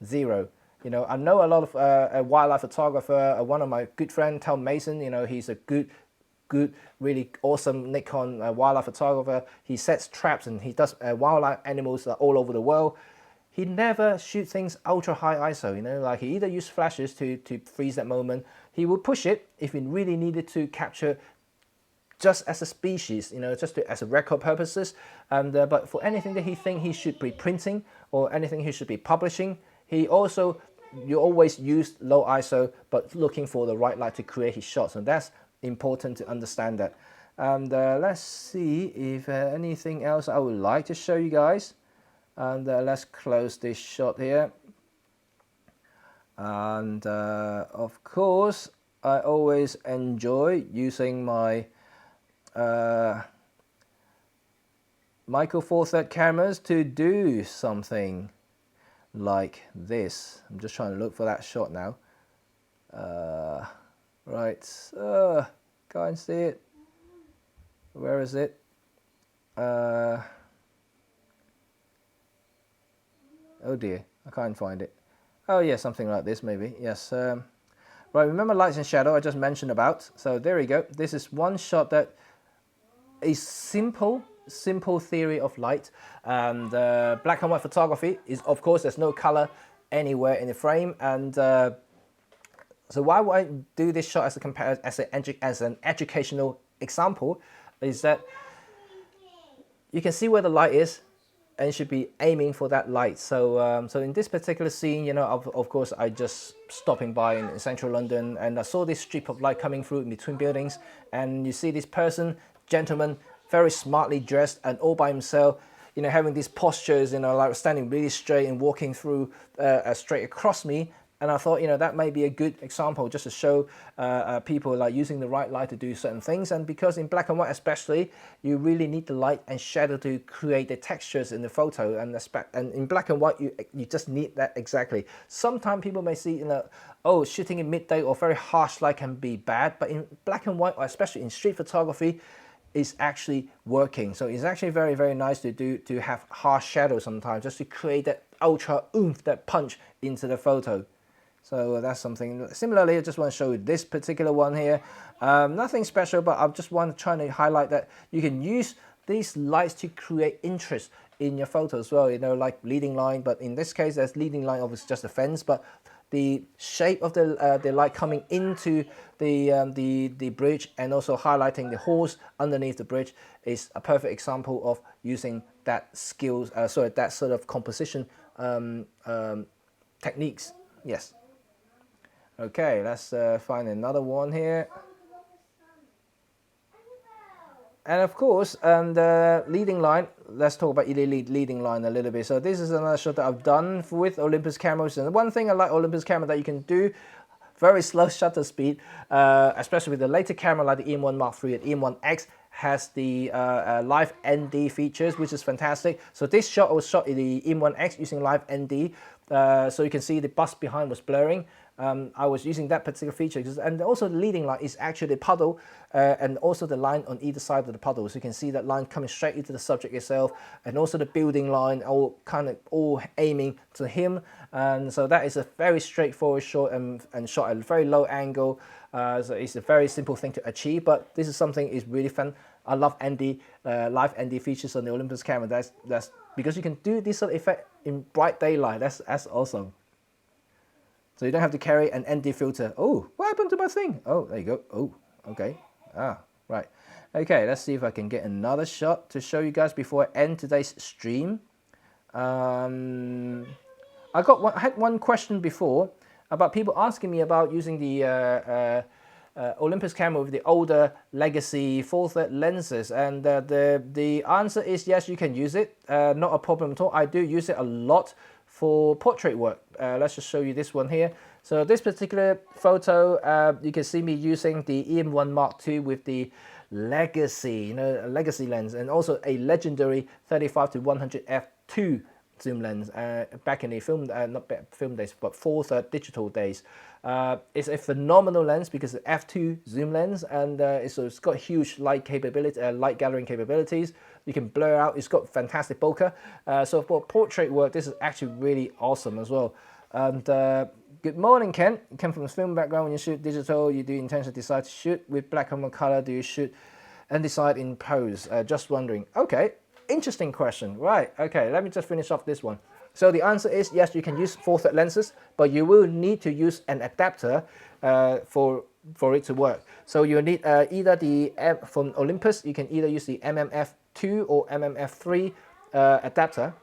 Speaker 1: Zero. I know a lot of a wildlife photographer. One of my good friend, Tom Mason, he's a good, really awesome Nikon wildlife photographer. He sets traps and he does wildlife animals all over the world. He never shoots things ultra high ISO, like he either use flashes to freeze that moment. He would push it if he really needed to capture just as a species, just as a record purposes. And but for anything that he think he should be printing or anything he should be publishing, you always use low ISO, but looking for the right light to create his shots. And that's important to understand that. And let's see if anything else I would like to show you guys. And let's close this shot here. And of course, I always enjoy using my Micro Four Thirds cameras to do something like this. I'm just trying to look for that shot now. Right, can't see it. Where is it? Oh dear, I can't find it. Oh yeah, something like this maybe. Yes. Right, remember lights and shadow I just mentioned about. So there we go. This is one shot that is simple theory of light. And black and white photography is, of course, there's no color anywhere in the frame. And so why would I do this shot as an educational example? Is that you can see where the light is, and you should be aiming for that light. So so in this particular scene, of course, I just stopping by in central London, and I saw this strip of light coming through in between buildings, and you see this gentleman, very smartly dressed and all by himself, having these postures, like standing really straight and walking through straight across me. And I thought, that may be a good example just to show people like using the right light to do certain things. And because in black and white especially, you really need the light and shadow to create the textures in the photo. And in black and white, you just need that exactly. Sometimes people may see, oh, shooting in midday or very harsh light can be bad. But in black and white, or especially in street photography, is actually working. So it's actually very, very nice to have harsh shadow sometimes, just to create that ultra oomph, that punch into the photo. So that's something. Similarly, I just want to show you this particular one here. Nothing special, but I just want to try to highlight that you can use these lights to create interest in your photo as well. Like leading line, but in this case, there's leading line, obviously just a fence, but the shape of the light coming into the bridge, and also highlighting the holes underneath the bridge is a perfect example of using that skills, that sort of composition techniques. Yes. Okay, let's find another one here. And of course, the leading line, let's talk about the leading line a little bit. So this is another shot that I've done with Olympus cameras. And one thing I like Olympus camera that you can do very slow shutter speed, especially with the later camera like the EM1 Mark III and EM1X has the live ND features, which is fantastic. So this shot was shot in the EM1X using live ND. So you can see the bus behind was blurring. I was using that particular feature, and also the leading line is actually the puddle and also the line on either side of the puddle. So you can see that line coming straight into the subject itself, and also the building line all aiming to him. And so that is a very straightforward shot and shot at a very low angle. So it's a very simple thing to achieve, but this is something is really fun. I love ND, live ND features on the Olympus camera. That's because you can do this sort of effect in bright daylight. That's awesome. So you don't have to carry an ND filter. Oh, what happened to my thing? Oh, there you go. Oh, okay. Right. Okay, let's see if I can get another shot to show you guys before I end today's stream. I had one question before about people asking me about using the Olympus camera with the older legacy full-third lenses, and the answer is yes, you can use it. Not a problem at all. I do use it a lot for portrait work. Let's just show you this one here. So this particular photo, you can see me using the EM1 Mark II with the legacy, legacy lens, and also a legendary 35-100 f2 zoom lens back in the film, not film days, but full-third digital days. It's a phenomenal lens because it's f2 zoom lens, and it's got huge light capability, light gathering capabilities. You can blur out. It's got fantastic bokeh. So for portrait work, this is actually really awesome as well. And good morning, Ken. You come from a film background. When you shoot digital, you do intentionally decide to shoot with black and white color. Do you shoot and decide in pose? Just wondering. Okay. Interesting question. Right, okay, let me just finish off this one. So the answer is yes, you can use full-third lenses, but you will need to use an adapter for it to work. So you need either from Olympus, you can either use the MMF2 or MMF3 adapter.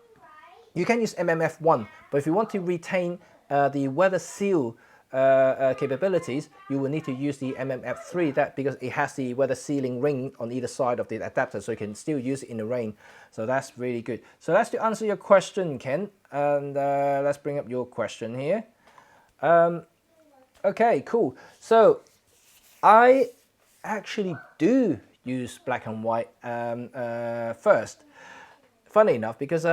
Speaker 1: You can use MMF1, but if you want to retain the weather seal capabilities, you will need to use the MMF3 because it has the weather sealing ring on either side of the adapter, so you can still use it in the rain. So that's really good. So that's to answer your question, Ken, and let's bring up your question here. Okay, cool. So I actually do use black and white first. Funny enough, because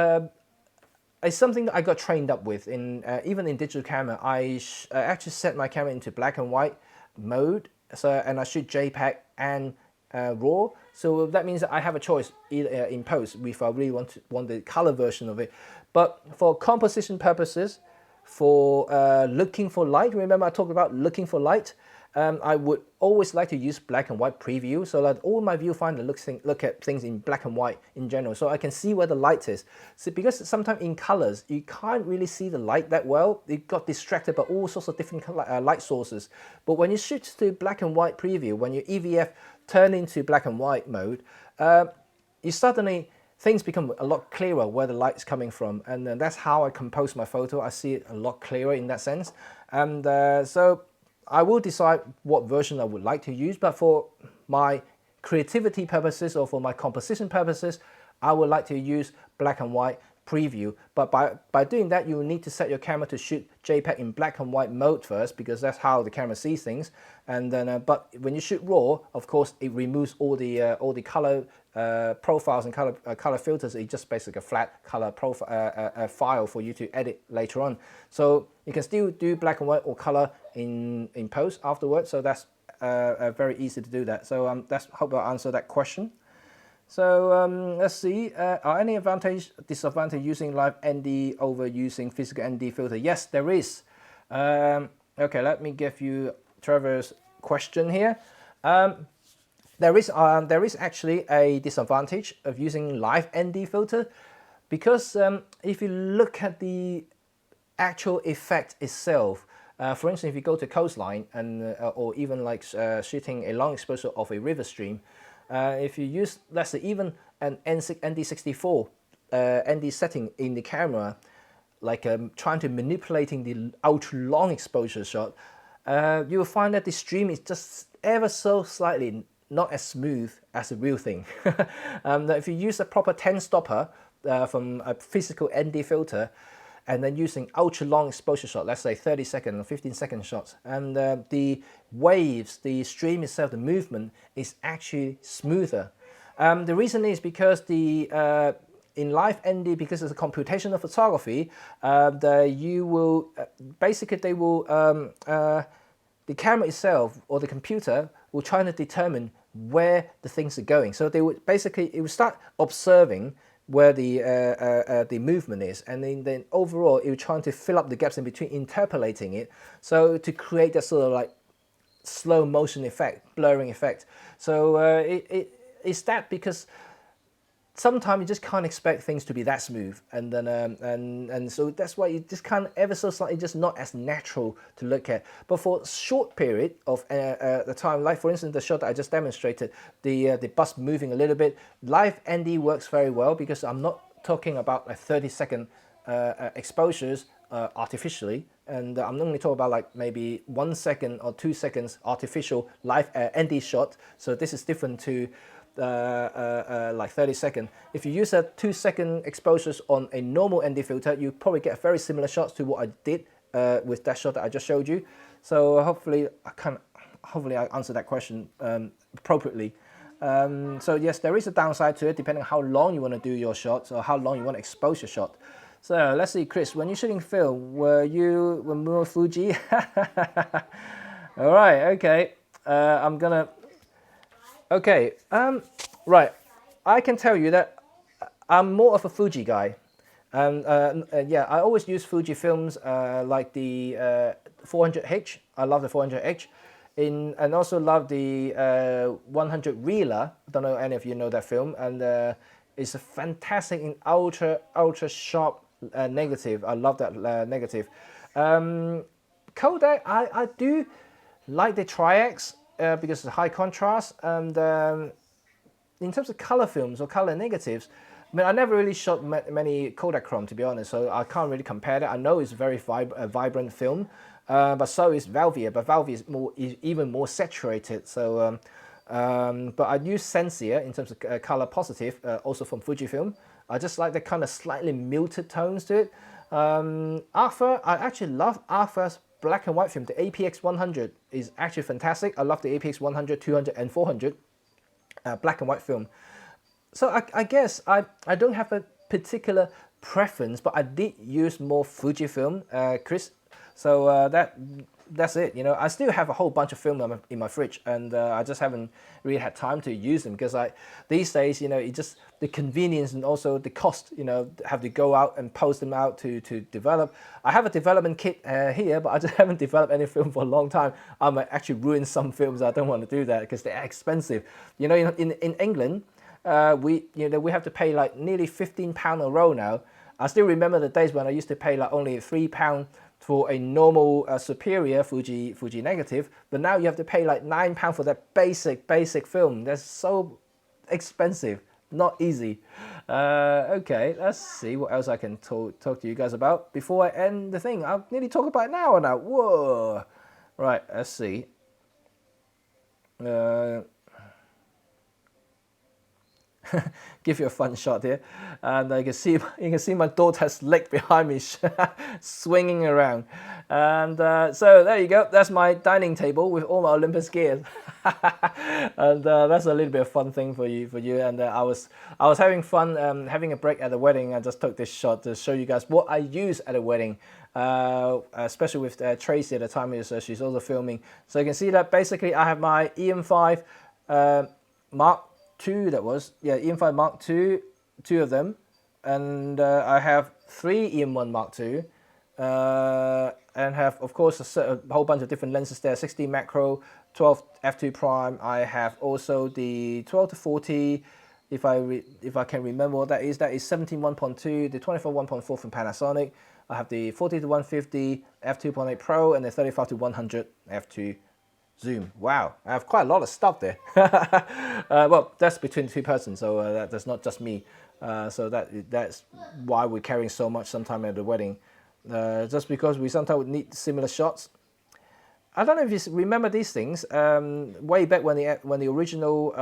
Speaker 1: it's something that I got trained up with. Even in digital camera, I actually set my camera into black and white mode. And I shoot JPEG and RAW. So that means that I have a choice either in post if I really want the color version of it. But for composition purposes, for looking for light, remember I talked about looking for light. I would always like to use black and white preview, so that all my viewfinder look at things in black and white in general, so I can see where the light is. So because sometimes in colors you can't really see the light that well, it got distracted by all sorts of different light sources. But when you switch to black and white preview, when your EVF turn into black and white mode, you suddenly things become a lot clearer where the light is coming from, and that's how I compose my photo. I see it a lot clearer in that sense, and so I will decide what version I would like to use, but for my creativity purposes or for my composition purposes, I would like to use black and white preview. But by doing that, you will need to set your camera to shoot JPEG in black and white mode first, because that's how the camera sees things. And then, but when you shoot RAW, of course, it removes all the color profiles and color filters. It's just basically a flat color profile file for you to edit later on. So you can still do black and white or color in post afterwards. So that's very easy to do that. So that's hope I answer that question. So let's see, are any disadvantage using live ND over using physical ND filter? Yes, there is. Okay, let me give you Trevor's question here. There is actually a disadvantage of using live ND filter, because if you look at the actual effect itself, For instance, if you go to coastline and or even like shooting a long exposure of a river stream, if you use, let's say, even an ND64 ND setting in the camera, like trying to manipulating the ultra long exposure shot, you will find that the stream is just ever so slightly not as smooth as the real thing. If you use a proper 10 stopper from a physical ND filter, and then using ultra long exposure shot, let's say 30-second or 15-second shots, and the waves, the stream itself, the movement is actually smoother. The reason is because in live ND, because it's a computational photography, you will basically the camera itself or the computer will try to determine where the things are going. So they would basically, it will start observing where the movement is, and then overall it will try to fill up the gaps in between, interpolating it, so to create that sort of like slow motion effect, blurring effect. So it's that because sometimes you just can't expect things to be that smooth, and then and so that's why you just can't ever so slightly just not as natural to look at. But for a short period of the time, like for instance the shot that I just demonstrated, the bus moving a little bit, live ND works very well because I'm not talking about like 30-second exposures artificially, and I'm only talking about like maybe 1 second or 2 seconds artificial live ND shot. So this is different to like 30-second. If you use a 2-second exposures on a normal ND filter, you probably get very similar shots to what I did with that shot that I just showed you. So hopefully I answered that question appropriately. So yes, there is a downside to it depending on how long you want to do your shots or how long you want to expose your shot. So let's see, Chris, when you're shooting film, were you more Fuji? All right, okay. Okay, right, I can tell you that I'm more of a Fuji guy. Yeah, I always use Fuji films like the 400H. I love the 400H. And also love the 100 Reeler. I don't know if any of you know that film. And it's a fantastic in ultra sharp negative. I love that negative. Kodak, I do like the Tri-X. Because it's high contrast, and in terms of color films or color negatives, I mean, I never really shot many Kodachrome, to be honest, so I can't really compare that. I know it's a very vibrant film, but so is Velvia, but Velvia is even more saturated. So, but I use Sensia in terms of color positive, also from Fujifilm. I just like the kind of slightly muted tones to it. Arthur, I actually love Arthur's black and white film. The APX 100 is actually fantastic. I love the APX 100, 200 and 400 black and white film. So I guess I don't have a particular preference, but I did use more Fujifilm, Chris. So that's it. You know, I still have a whole bunch of film in my fridge, and I just haven't really had time to use them because these days, you know, it just the convenience and also the cost. You know, have to go out and post them out to develop. I have a development kit here, but I just haven't developed any film for a long time. I might actually ruin some films. I don't want to do that because they're expensive. You know, in England, we have to pay like nearly £15 a roll now. I still remember the days when I used to pay like only £3 for a normal superior Fuji negative, but now you have to pay like £9 for that basic film. That's so expensive, not easy. Okay, let's see what else I can talk to you guys about before I end the thing. I'll nearly talk about an hour now. Whoa! Right, let's see. Give you a fun shot here, and you can see my daughter's leg behind me swinging around, and so there you go. That's my dining table with all my Olympus gear, and that's a little bit of fun thing for you. And I was having fun having a break at the wedding. I just took this shot to show you guys what I use at a wedding, especially with Tracy at the time. She's also filming, so you can see that basically I have my EM5 Mark II, EM5 Mark II, two of them, and I have 3 EM1 Mark II, and have of course a whole bunch of different lenses there, 16 macro, 12 f2 prime. I have also the 12 to 40, if I can remember what that is 17 1.2, the 24 1.4 from Panasonic, I have the 40 to 150 f2.8 Pro and the 35 to 100 f2 zoom. Wow, I have quite a lot of stuff there. Well, that's between two persons, so that's not just me. So that's why we're carrying so much sometime at the wedding. Just because we sometimes need similar shots. I don't know if you remember these things. Way back when the original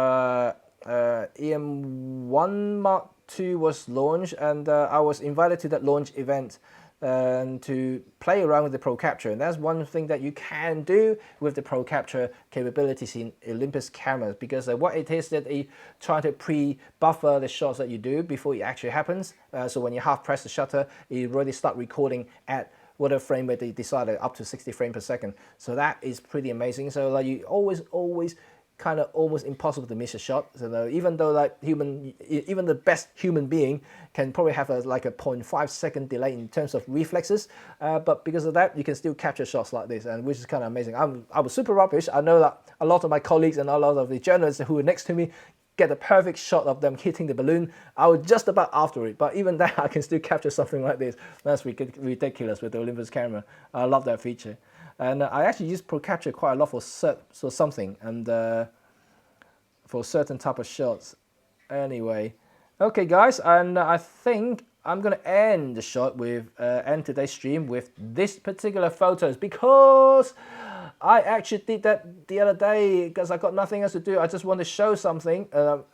Speaker 1: EM1 Mark II was launched, and I was invited to that launch event to play around with the Pro Capture, and that's one thing that you can do with the Pro Capture capabilities in Olympus cameras, because what it is that you try to pre-buffer the shots that you do before it actually happens. So when you half press the shutter, you already start recording at whatever frame rate they decided, up to 60 frames per second. So that is pretty amazing. So like you always kind of almost impossible to miss a shot. So even though like even the best human being can probably have like a 0.5 second delay in terms of reflexes, but because of that, you can still capture shots like this, and which is kind of amazing. I was super rubbish. I know that a lot of my colleagues and a lot of the journalists who were next to me get a perfect shot of them hitting the balloon. I was just about after it, but even that I can still capture something like this. That's ridiculous with the Olympus camera. I love that feature. And I actually use Pro Capture quite a lot for something, and for certain type of shots. Anyway, okay guys, and I think I'm gonna end the shot with end today's stream with this particular photos, because I actually did that the other day because I got nothing else to do. I just want to show something. No,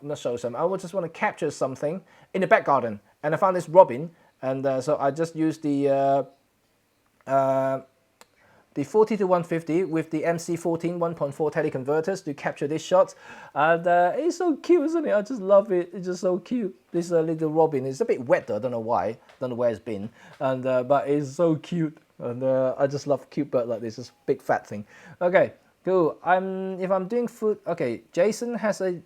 Speaker 1: not show something. I just want to capture something in the back garden, and I found this robin, and so I just used the 40 to 150 with the MC14 1.4 teleconverters to capture this shot, and it's so cute, isn't it? I just love it. It's just so cute. This little robin. It's a bit wet though. I don't know why. Don't know where it's been, and but it's so cute. And I just love cute bird like this big fat thing. Okay, cool. If I'm doing food, okay. Jason has a.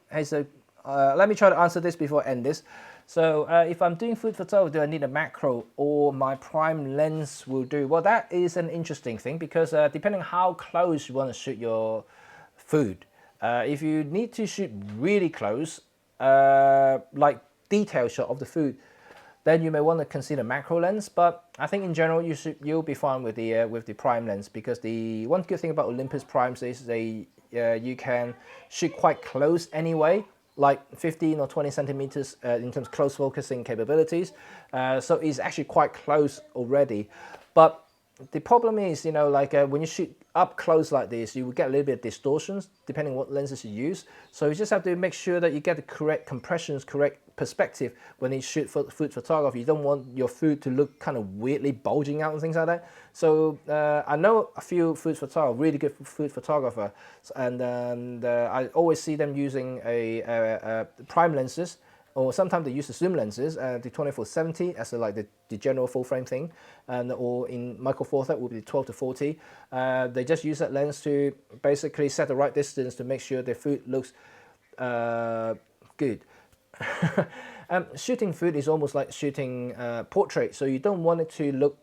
Speaker 1: Let me try to answer this before I end this. So if I'm doing food photography, do I need a macro or my prime lens will do? Well, that is an interesting thing, because depending how close you want to shoot your food, if you need to shoot really close, like detail shot of the food, then you may want to consider macro lens. But I think in general you'll be fine with the prime lens, because the one good thing about Olympus primes is you can shoot quite close anyway, like 15 or 20 centimeters in terms of close focusing capabilities. So it's actually quite close already. But the problem is, you know, like when you shoot up close like this, you will get a little bit of distortions depending on what lenses you use. So you just have to make sure that you get the correct compressions, correct perspective when you shoot food photography. You don't want your food to look kind of weirdly bulging out and things like that. So I know a few food photographers, really good food photographer, and I always see them using a prime lenses, or sometimes they use the zoom lenses, the 24-70 as like the general full frame thing, and or in micro four thirds would be 12 to 40. They just use that lens to basically set the right distance to make sure their food looks good. Shooting food is almost like shooting portrait, so you don't want it to look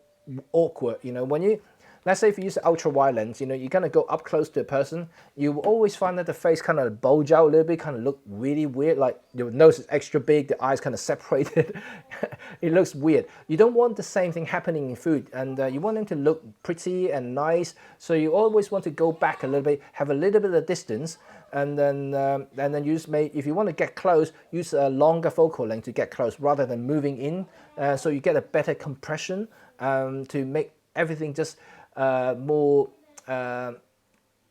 Speaker 1: awkward. You know, when you, let's say if you use the ultra wide lens, you know, you're gonna go up close to a person, you will always find that the face kind of bulge out a little bit, kind of look really weird, like your nose is extra big, the eyes kind of separated. It looks weird. You don't want the same thing happening in food, and you want them to look pretty and nice, so you always want to go back a little bit, have a little bit of distance, and then use, if you want to get close, use a longer focal length to get close rather than moving in, so you get a better compression to make everything just more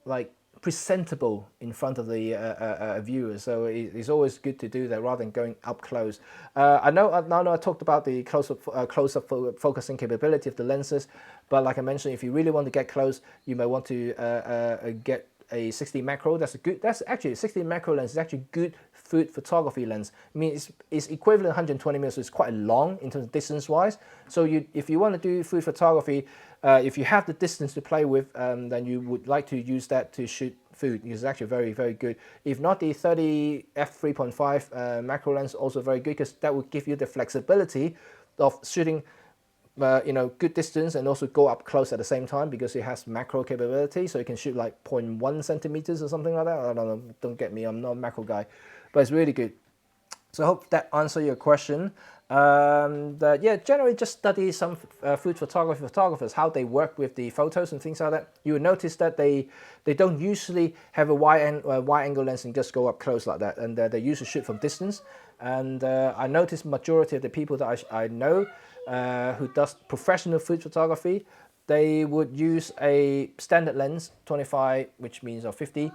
Speaker 1: like presentable in front of the viewers. So it's always good to do that rather than going up close. I know I talked about the close-up focusing capability of the lenses, but like I mentioned, if you really want to get close, you may want to get a 60 macro. That's actually a 60 macro lens is actually good food photography lens. I mean, it's equivalent 120 mm, so it's quite long in terms of distance wise. So if you want to do food photography, if you have the distance to play with, then you would like to use that to shoot food. It's actually very, very good. If not, the 30 f3.5 macro lens also very good, because that will give you the flexibility of shooting you know, good distance and also go up close at the same time, because it has macro capability, so you can shoot like 0.1 centimeters or something like that. I don't know, don't get me, I'm not a macro guy, but it's really good. So I hope that answered your question. Yeah, generally just study some food photographers, how they work with the photos and things like that. You will notice that they don't usually have a wide angle lens and just go up close like that, and they usually shoot from distance. And I noticed majority of the people that I know who does professional food photography, they would use a standard lens, 25, which means or 50,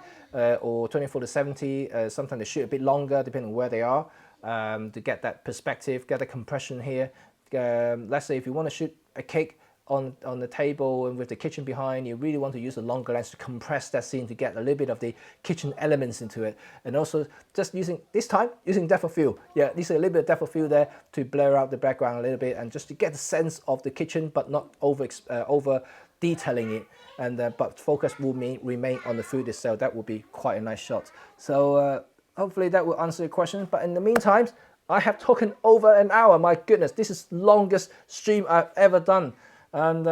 Speaker 1: or 24 to 70. Sometimes they shoot a bit longer, depending on where they are, to get that perspective, get the compression here. Let's say if you want to shoot a cake on the table and with the kitchen behind, you really want to use a longer lens to compress that scene to get a little bit of the kitchen elements into it. And also just using, this time, using depth of field. Yeah, using a little bit of depth of field there to blur out the background a little bit and just to get the sense of the kitchen, but not over detailing it. And but focus will remain on the food itself. That will be quite a nice shot. So hopefully that will answer your question. But in the meantime, I have taken over an hour. My goodness, this is the longest stream I've ever done. And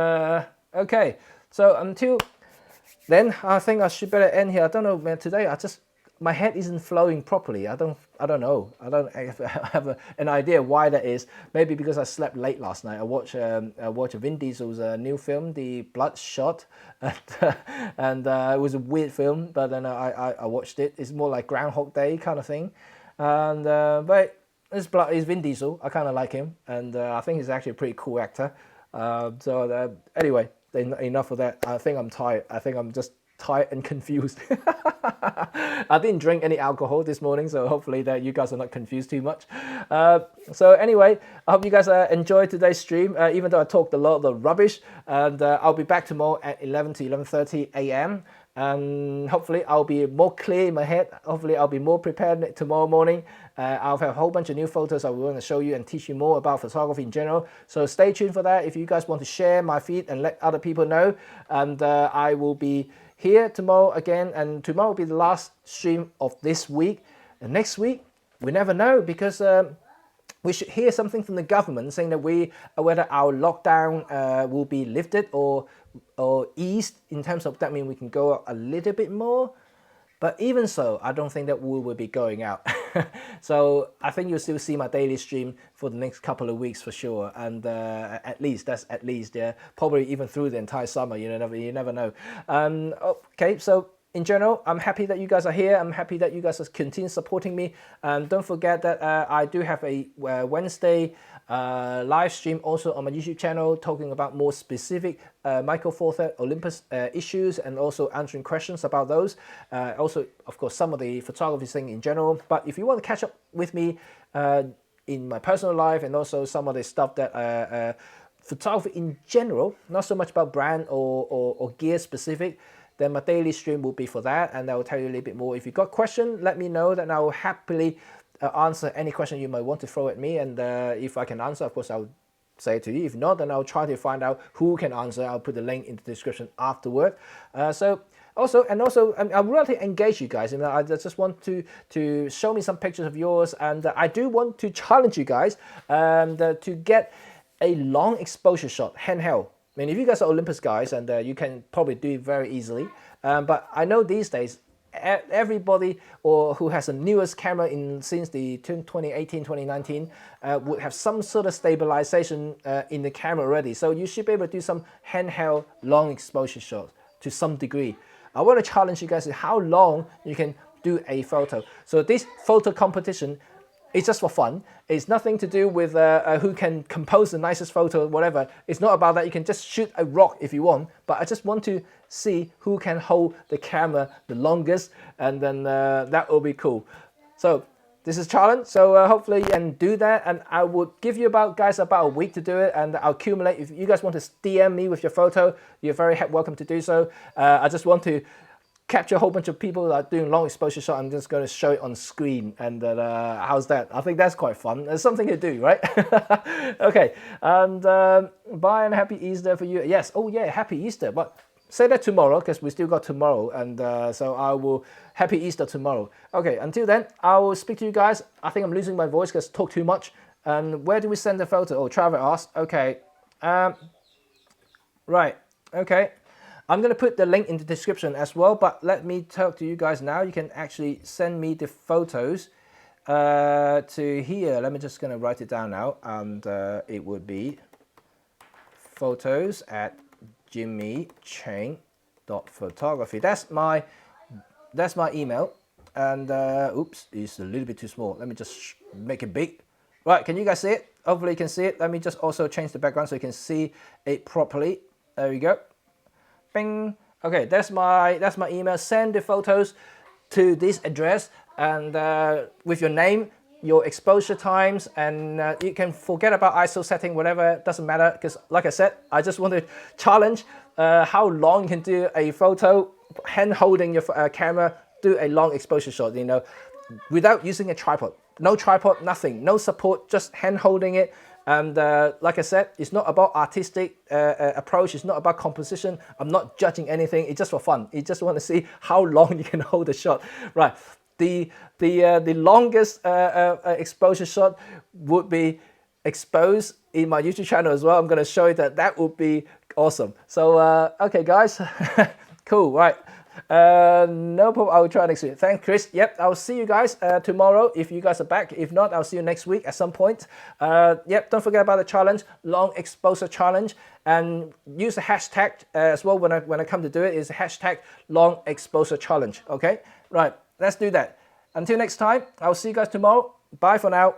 Speaker 1: okay, so until then, I think I should better end here. I don't know, man. Today, my head isn't flowing properly. I don't know. I don't have an idea why that is. Maybe because I slept late last night. I watched Vin Diesel's new film, The Bloodshot, and it was a weird film. But then I watched it. It's more like Groundhog Day kind of thing, and but it's Vin Diesel. I kind of like him, and I think he's actually a pretty cool actor. Anyway, enough of that. I think I'm tired. I think I'm just tired and confused. I didn't drink any alcohol this morning, so hopefully that you guys are not confused too much. So anyway, I hope you guys enjoyed today's stream, even though I talked a lot of the rubbish. And I'll be back tomorrow at 11 to 11:30 a.m. And hopefully I'll be more clear in my head. Hopefully I'll be more prepared tomorrow morning. I'll have a whole bunch of new photos I want to show you and teach you more about photography in general. So stay tuned for that if you guys want to share my feed and let other people know. And I will be here tomorrow again, and tomorrow will be the last stream of this week. And next week, we never know, because we should hear something from the government saying that whether our lockdown will be lifted or eased, in terms of that means we can go out a little bit more. But even so, I don't think that we will be going out. So I think you'll still see my daily stream for the next couple of weeks for sure. And that's at least, yeah. Probably even through the entire summer, you never know. Okay, so in general, I'm happy that you guys are here. I'm happy that you guys continue supporting me. Don't forget that I do have a Wednesday live stream also on my YouTube channel, talking about more specific Micro Four Thirds Olympus issues, and also answering questions about those. Also, of course, some of the photography thing in general. But if you want to catch up with me in my personal life, and also some of the stuff that photography in general, not so much about brand or gear specific, then my daily stream will be for that, and I will tell you a little bit more. If you got questions, let me know, then I will happily answer any question you might want to throw at me. And if I can answer, of course, I'll say it to you. If not, then I'll try to find out who can answer. I'll put the link in the description afterward. So also, I would like to engage you guys. I just want to show me some pictures of yours, and I do want to challenge you guys to get a long exposure shot, handheld. I mean, if you guys are Olympus guys, and you can probably do it very easily, but I know these days everybody who has the newest camera since the 2018, 2019 would have some sort of stabilization in the camera already. So you should be able to do some handheld long exposure shots to some degree. I want to challenge you guys to how long you can do a photo. So this photo competition, it's just for fun. It's nothing to do with who can compose the nicest photo or whatever. It's not about that. You can just shoot a rock if you want. But I just want to see who can hold the camera the longest, and then that will be cool. So this is a challenge. So hopefully you can do that. And I would give you about a week to do it, and I'll accumulate. If you guys want to DM me with your photo, you're very welcome to do so. I just want to capture a whole bunch of people that are doing long exposure shot. I'm just going to show it on screen, and how's that? I think that's quite fun. There's something to do, right? Okay, and bye and happy Easter for you. Yes, oh yeah, happy Easter. But say that tomorrow, because we still got tomorrow, and so I will happy Easter tomorrow. Okay, until then, I will speak to you guys. I think I'm losing my voice because I talk too much. And where do we send the photo? Oh, Trevor asked. Okay, right. Okay. I'm going to put the link in the description as well, but let me talk to you guys now. You can actually send me the photos to here. Let me just gonna write it down now, and it would be photos@jimmycheng.photography. That's my email. And oops, it's a little bit too small. Let me just make it big. Right, can you guys see it? Hopefully you can see it. Let me just also change the background so you can see it properly. There we go. Bing. Okay, that's my email. Send the photos to this address, and with your name, your exposure times, and you can forget about ISO setting, whatever, doesn't matter, because like I said, I just want to challenge how long you can do a photo, hand holding your camera, do a long exposure shot, you know, without using a tripod. No tripod, nothing, no support, just hand holding it. And like I said, it's not about artistic approach, it's not about composition. I'm not judging anything, it's just for fun. You just want to see how long you can hold the shot. Right, the longest exposure shot would be exposed in my YouTube channel as well. I'm going to show you that would be awesome. So, okay guys, cool, right. No problem, I will try next week. Thanks, Chris. Yep, I'll see you guys tomorrow if you guys are back. If not, I'll see you next week at some point. Yep, don't forget about the challenge, long exposure challenge, and use the hashtag as well when I come to do it. Is hashtag long exposure challenge. Okay, right, let's do that. Until next time, I'll see you guys tomorrow. Bye for now.